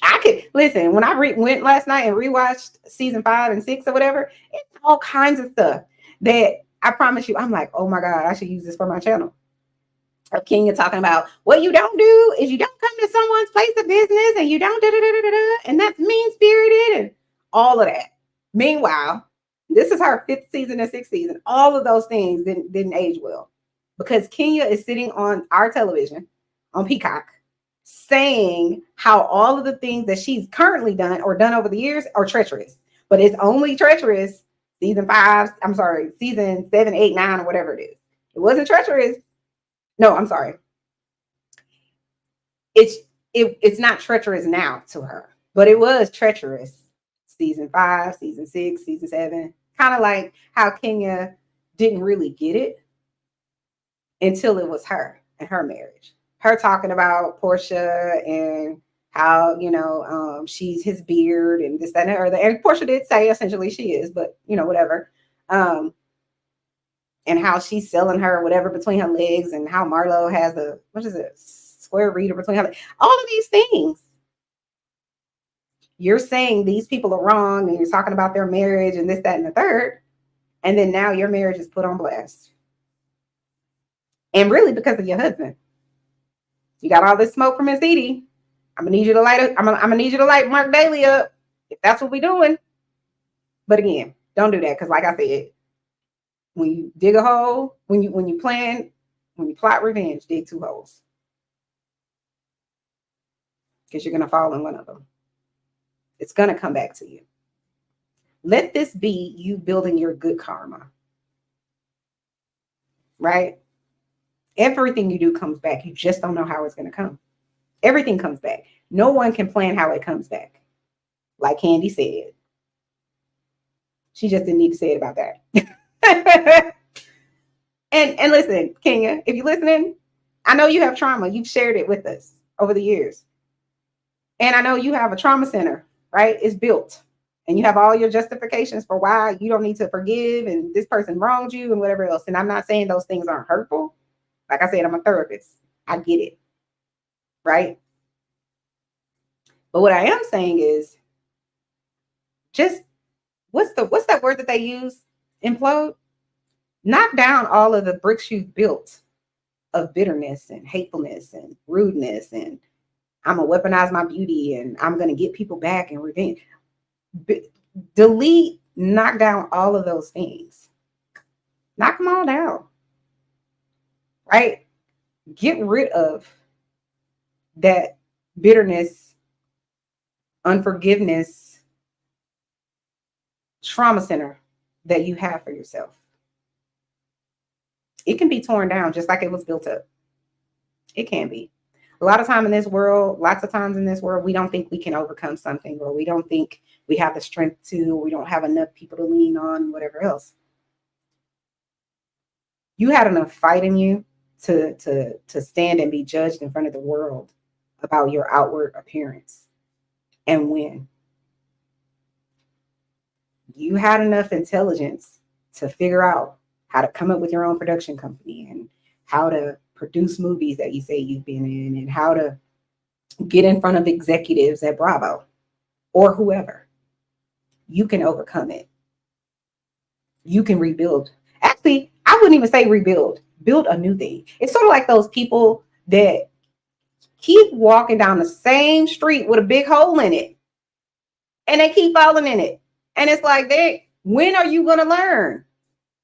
I could listen when I went last night and rewatched season 5 and 6 or whatever. It's all kinds of stuff that I promise you, I'm like, oh my God, I should use this for my channel. Of Kenya talking about what you don't do is you don't come to someone's place of business and you don't and that's mean spirited and all of that. Meanwhile, this is her 5th season and 6th season. All of those things didn't age well because Kenya is sitting on our television on Peacock saying how all of the things that she's currently done or done over the years are treacherous, but it's only treacherous season 7, 8, 9, or whatever it is. It wasn't treacherous. No, I'm sorry. It's not treacherous now to her, but it was treacherous season 5, season 6, season 7. Kind of like how Kenya didn't really get it until it was her and her marriage. Her talking about Portia and how, she's his beard and this, that, and the other. And Portia did say essentially she is, but, whatever. And how she's selling her whatever between her legs, and how Marlo has a, what is it, square reader between her legs. All of these things. You're saying these people are wrong, and you're talking about their marriage and this, that, and the third. And then now your marriage is put on blast. And really because of your husband. You got all this smoke from Miss Edie. I'm gonna need you to light it. I'm gonna need you to light Mark Daly up if that's what we're doing. But again, don't do that, because like I said, when you dig a hole, when you plot revenge, dig 2 holes, because you're gonna fall in one of them. It's gonna come back to you. Let this be you building your good karma, right? Everything you do comes back. You just don't know how it's gonna come. Everything comes back. No one can plan how it comes back. Like Candy said. She just didn't need to say it about that. and listen, Kenya, if you're listening, I know you have trauma. You've shared it with us over the years. And I know you have a trauma center, right? It's built. And you have all your justifications for why you don't need to forgive and this person wronged you and whatever else. And I'm not saying those things aren't hurtful. Like I said, I'm a therapist. I get it. Right? But what I am saying is, just what's that word that they use? Implode. Knock down all of the bricks you've built of bitterness and hatefulness and rudeness, and I'm gonna weaponize my beauty, and I'm gonna get people back and revenge. Delete, knock down all of those things. Knock them all down. Right? Get rid of that bitterness, unforgiveness, trauma center that you have for yourself. It can be torn down just like it was built up. It can be. Lots of times in this world, we don't think we can overcome something, or we don't think we have the strength to, or we don't have enough people to lean on, whatever else. You had enough fight in you to stand and be judged in front of the world about your outward appearance and win. You had enough intelligence to figure out how to come up with your own production company, and how to produce movies that you say you've been in, and how to get in front of executives at Bravo or whoever. You can overcome it. You can rebuild. Actually, I wouldn't even say rebuild. Build a new thing. It's sort of like those people that keep walking down the same street with a big hole in it, and they keep falling in it. And it's like, when are you going to learn?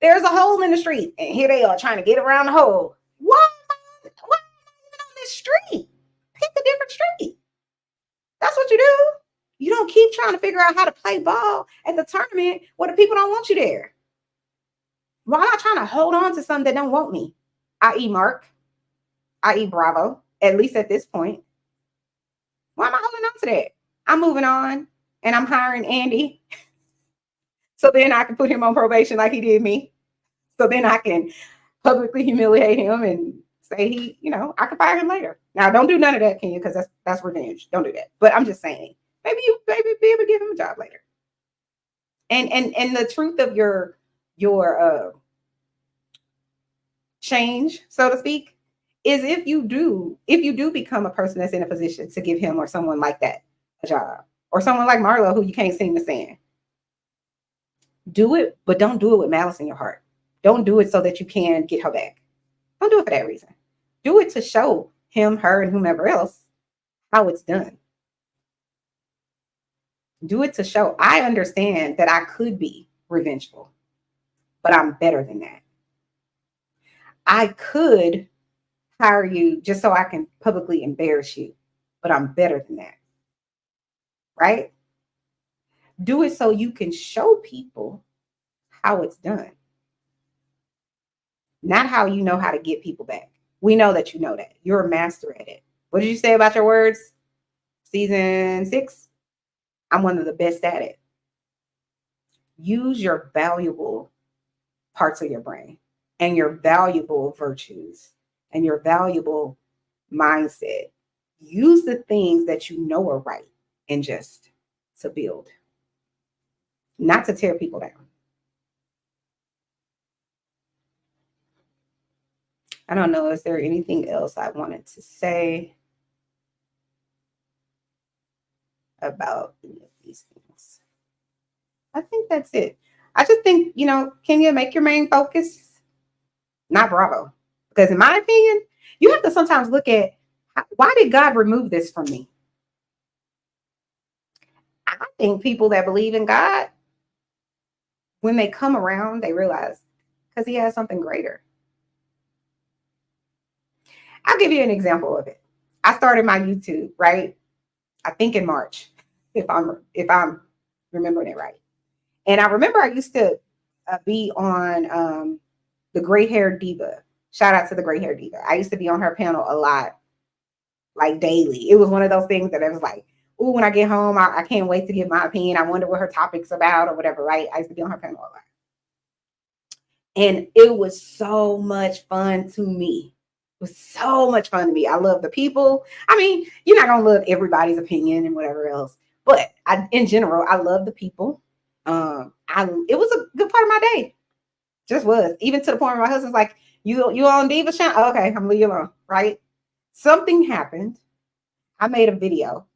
There's a hole in the street, and here they are trying to get around the hole. Why am I on this street? Pick a different street. That's what you do. You don't keep trying to figure out how to play ball at the tournament where the people don't want you there. Why am I trying to hold on to something that don't want me? I.e. Mark, i.e. Bravo, at least at this point. Why am I holding on to that? I'm moving on, and I'm hiring Andy. So then I can put him on probation like he did me. So then I can publicly humiliate him and say I can fire him later. Now, don't do none of that, Kenya, because that's revenge. Don't do that. But I'm just saying, maybe be able to give him a job later. And the truth of your change, so to speak, is if you do become a person that's in a position to give him or someone like that a job, or someone like Marlo who you can't seem to stand. Do it, but don't do it with malice in your heart. Don't do it so that you can get her back. Don't do it for that reason. Do it to show him, her, and whomever else how it's done. Do it to show, I understand that I could be revengeful, but I'm better than that. I could hire you just so I can publicly embarrass you, but I'm better than that. Right? Do it so you can show people how it's done. Not how you know how to get people back. We know that you know that. You're a master at it. What did you say about your words? Season 6? I'm one of the best at it. Use your valuable parts of your brain and your valuable virtues and your valuable mindset. Use the things that you know are right and just to build, not to tear people down. I don't know. Is there anything else I wanted to say about any of these things? I think that's it. I just think, can you make your main focus? Not Bravo. Because in my opinion, you have to sometimes look at why did God remove this from me? I think people that believe in God, when they come around, they realize because he has something greater. I'll give you an example of it. I started my YouTube, right? I think in March, if I'm remembering it right. And I remember I used to be on the Gray Hair Diva. Shout out to the Gray Hair Diva. I used to be on her panel a lot, like daily. It was one of those things that I was like, ooh, when I get home, I can't wait to give my opinion. I wonder what her topic's about or whatever, right? I used to be on her panel a lot. And it was so much fun to me. It was so much fun to me. I love the people. I mean, you're not gonna love everybody's opinion and whatever else, but in general, I love the people. It was a good part of my day. Just was. Even to the point where my husband's like, "You on Diva channel? Oh, okay, I'm gonna leave you alone." Right? Something happened. I made a video,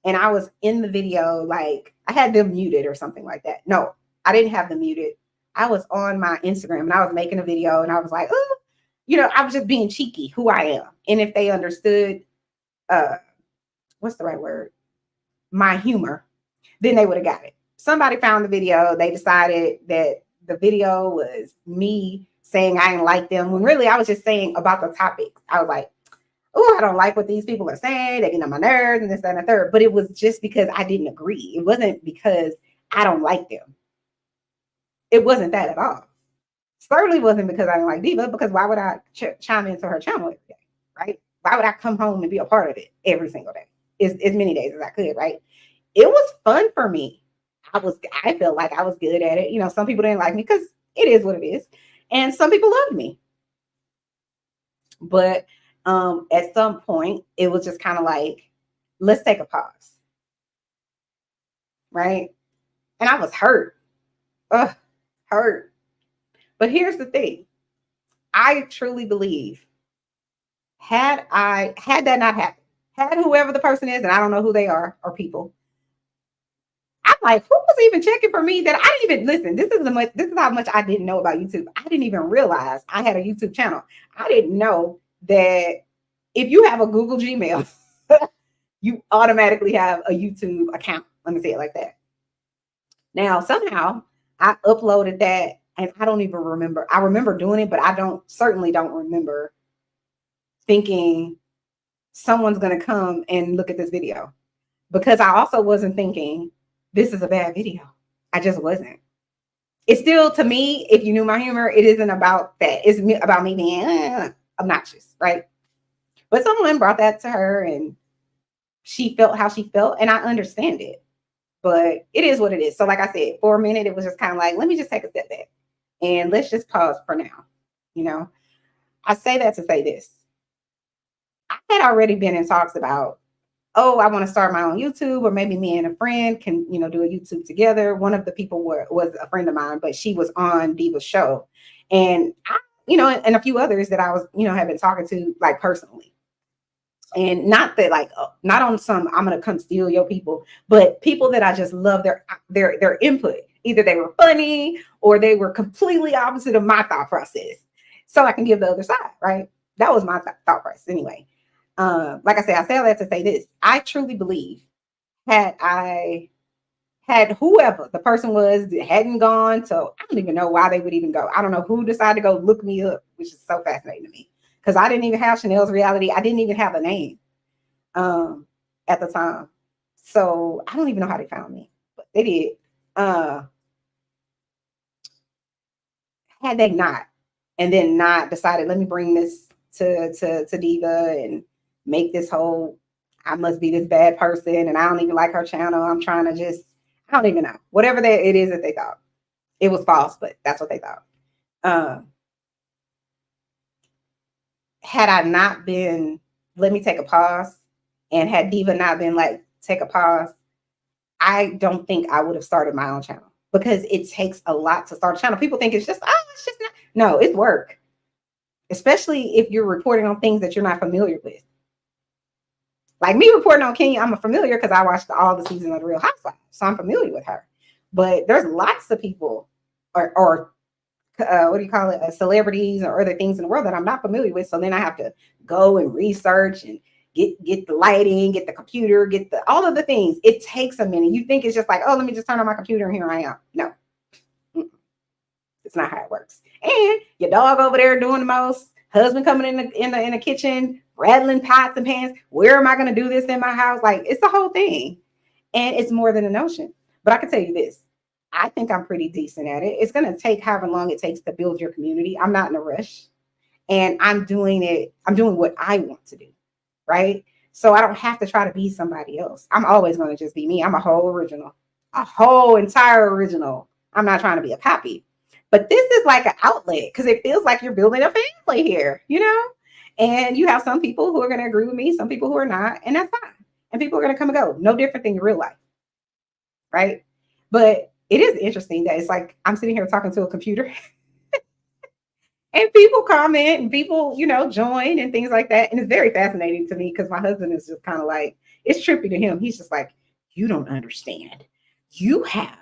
and I was in the video like I had them muted or something like that. No, I didn't have them muted. I was on my Instagram and I was making a video, and I was like, "Oh." I was just being cheeky, who I am. And if they understood, what's the right word? My humor, then they would have got it. Somebody found the video. They decided that the video was me saying I didn't like them when really I was just saying about the topics. I was like, oh, I don't like what these people are saying. They're getting on my nerves and this, that, and the third. But it was just because I didn't agree. It wasn't because I don't like them. It wasn't that at all. Certainly wasn't because I didn't like Diva, because why would I chime into her channel every day, right? Why would I come home and be a part of it every single day? As many days as I could, right? It was fun for me. I felt like I was good at it. Some people didn't like me because it is what it is. And some people loved me. But at some point, it was just kind of like, let's take a pause. Right? And I was hurt. Ugh, hurt. But here's the thing. I truly believe had that not happened, had whoever the person is, and I don't know who they are or people, I'm like, who was even checking for me that I didn't even listen? This is how much I didn't know about YouTube. I didn't even realize I had a YouTube channel. I didn't know that if you have a Google Gmail, you automatically have a YouTube account. Let me say it like that. Now, somehow I uploaded that and I don't even remember. I remember doing it, but I certainly don't remember thinking someone's going to come and look at this video, because I also wasn't thinking this is a bad video. I just wasn't. It's still, to me, if you knew my humor, it isn't about that. It's about me being obnoxious, right? But someone brought that to her and she felt how she felt, and I understand it. But it is what it is. So like I said, for a minute, it was just kind of like, let me just take a step back and let's just pause for now. I say that to say this. I had already been in talks about, oh, I want to start my own YouTube, or maybe me and a friend can, do a YouTube together. One of the people was a friend of mine, but she was on Diva's show. And and a few others that I was, have been talking to, like, personally. And not that, like, not on some, I'm going to come steal your people, but people that I just love their input. Either they were funny or they were completely opposite of my thought process. So I can give the other side, right? That was my thought process anyway. Like I say all that to say this. I truly believe had whoever the person was that hadn't gone to, I don't even know why they would even go. I don't know who decided to go look me up, which is so fascinating to me. Because I didn't even have Chanel's reality. I didn't even have a name at the time. So I don't even know how they found me. But they did. Had they not, and then not decided, let me bring this to Diva and make this whole, I must be this bad person and I don't even like her channel. I'm trying to just, I don't even know. Whatever it is that they thought. It was false, but that's what they thought. Um, had I not been, let me take a pause, and had Diva not been like, take a pause, I don't think I would have started my own channel because it takes a lot to start a channel. People think it's just, oh, it's just not. No, it's work, especially if you're reporting on things that you're not familiar with. Like me reporting on Kenya, I'm familiar because I watched all the seasons of The Real Housewives, so I'm familiar with her. But there's lots of people, or what do you call it, celebrities or other things in the world that I'm not familiar with. So then I have to go and research and get the lighting, get the computer, get the all of the things. It takes a minute. You think it's just like, oh, let me just turn on my computer and here I am. No, it's not how it works. And your dog over there doing the most. Husband coming in the kitchen, rattling pots and pans. Where am I going to do this in my house? Like, it's the whole thing, and it's more than a notion. But I can tell you this: I think I'm pretty decent at it. It's going to take however long it takes to build your community. I'm not in a rush, and I'm doing it. I'm doing what I want to do, right? So I don't have to try to be somebody else. I'm always going to just be me. I'm a whole original, a whole entire original. I'm not trying to be a copy. But this is like an outlet because it feels like you're building a family here, you know? And you have some people who are going to agree with me, some people who are not, and that's fine. And people are going to come and go, no different than your real life, right? But it is interesting that it's like I'm sitting here talking to a computer and people comment and people, you know, join and things like that. And it's very fascinating to me because my husband is just kind of like, it's trippy to him. He's just like, you don't understand. You have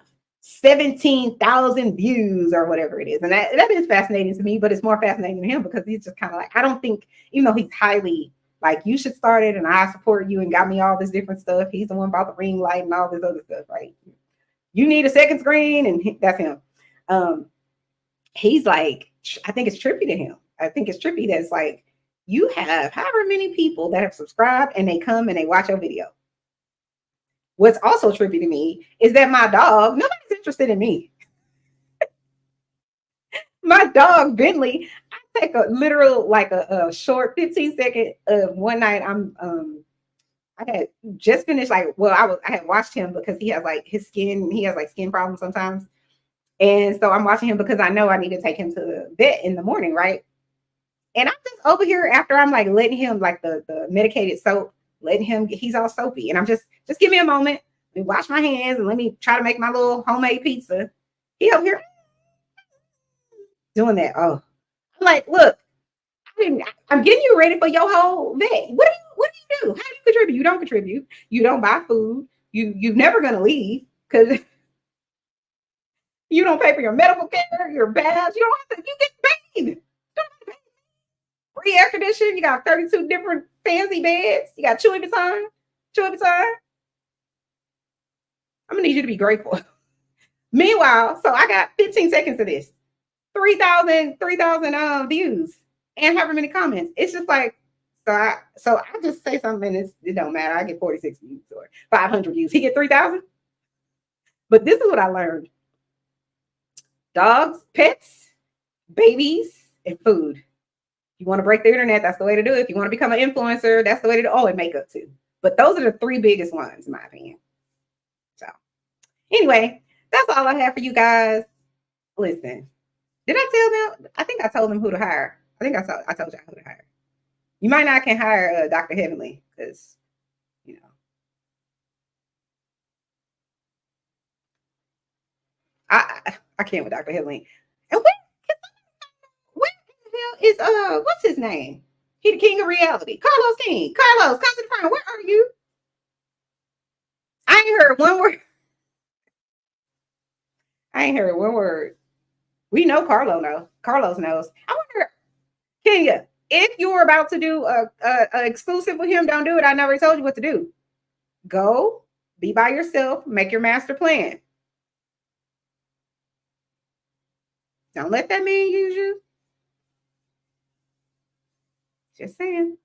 17,000 views or whatever it is. And that is fascinating to me, but it's more fascinating to him because he's just kind of like, I don't think, even though he's highly like, you should start it and I support you and got me all this different stuff. He's the one about the ring light and all this other stuff, right? You need a second screen and that's him. He's like, I think it's trippy to him. I think it's trippy that it's like, you have however many people that have subscribed and they come and they watch your video. What's also trippy to me is that my dog, nobody's interested in me. My dog, Bentley, I take a literal, like a short 15-second of one night. I had just finished, like, well, I had watched him because he has like he has like skin problems sometimes. And so I'm watching him because I know I need to take him to the vet in the morning, right? And I'm just over here after I'm like letting him, like the medicated soap, letting him, he's all soapy. And I'm just give me a moment. Let me wash my hands and let me try to make my little homemade pizza. He over here doing that. Oh, I'm like, look, I'm getting you ready for your whole vet. What do you do? How do you contribute? You don't contribute. You don't buy food. You're never gonna leave because you don't pay for your medical care, your baths. You don't have to. You get paid. Free air conditioning. You got 32 different fancy beds. You got Chewy Baton. Chewy Baton. I'm gonna need you to be grateful. Meanwhile, so I got 15 seconds of this. 3,000 views and however many comments. It's just like, so I just say something and it don't matter. I get 46 views or 500 views. He get 3,000. But this is what I learned. Dogs, pets, babies, and food. You want to break the internet, that's the way to do it. If you want to become an influencer, that's the way to do it. Oh, and makeup too. But those are the three biggest ones, in my opinion. So anyway, that's all I have for you guys. Listen, did I tell them? I think I told them who to hire. I think I told y'all who to hire. You might not can hire Dr. Heavenly because, you know, I can't with Dr. Heavenly. And where the hell is what's his name? He the king of reality. Carlos King. Carlos, come to the front. Where are you? I ain't heard one word. I ain't heard one word. We know Carlo knows. Carlos knows. I wonder, Kenya, if you were about to do a exclusive with him, don't do it. I never told you what to do. Go, be by yourself, make your master plan. Don't let that man use you. Just saying.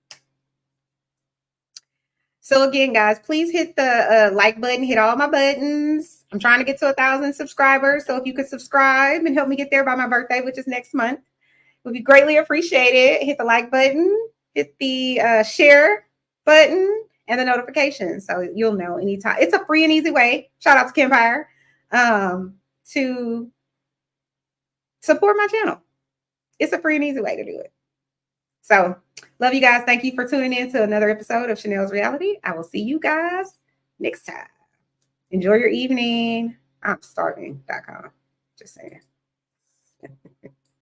So again, guys, please hit the like button, hit all my buttons. I'm trying to get to 1,000 subscribers. So if you could subscribe and help me get there by my birthday, which is next month, it would be greatly appreciated. Hit the like button, hit the share button, and the notifications. So you'll know anytime. It's a free and easy way. Shout out to Kempire to support my channel. It's a free and easy way to do it. So love you guys. Thank you for tuning in to another episode of Chanel's Reality. I will see you guys next time. Enjoy your evening. I'm starving.com. Just saying.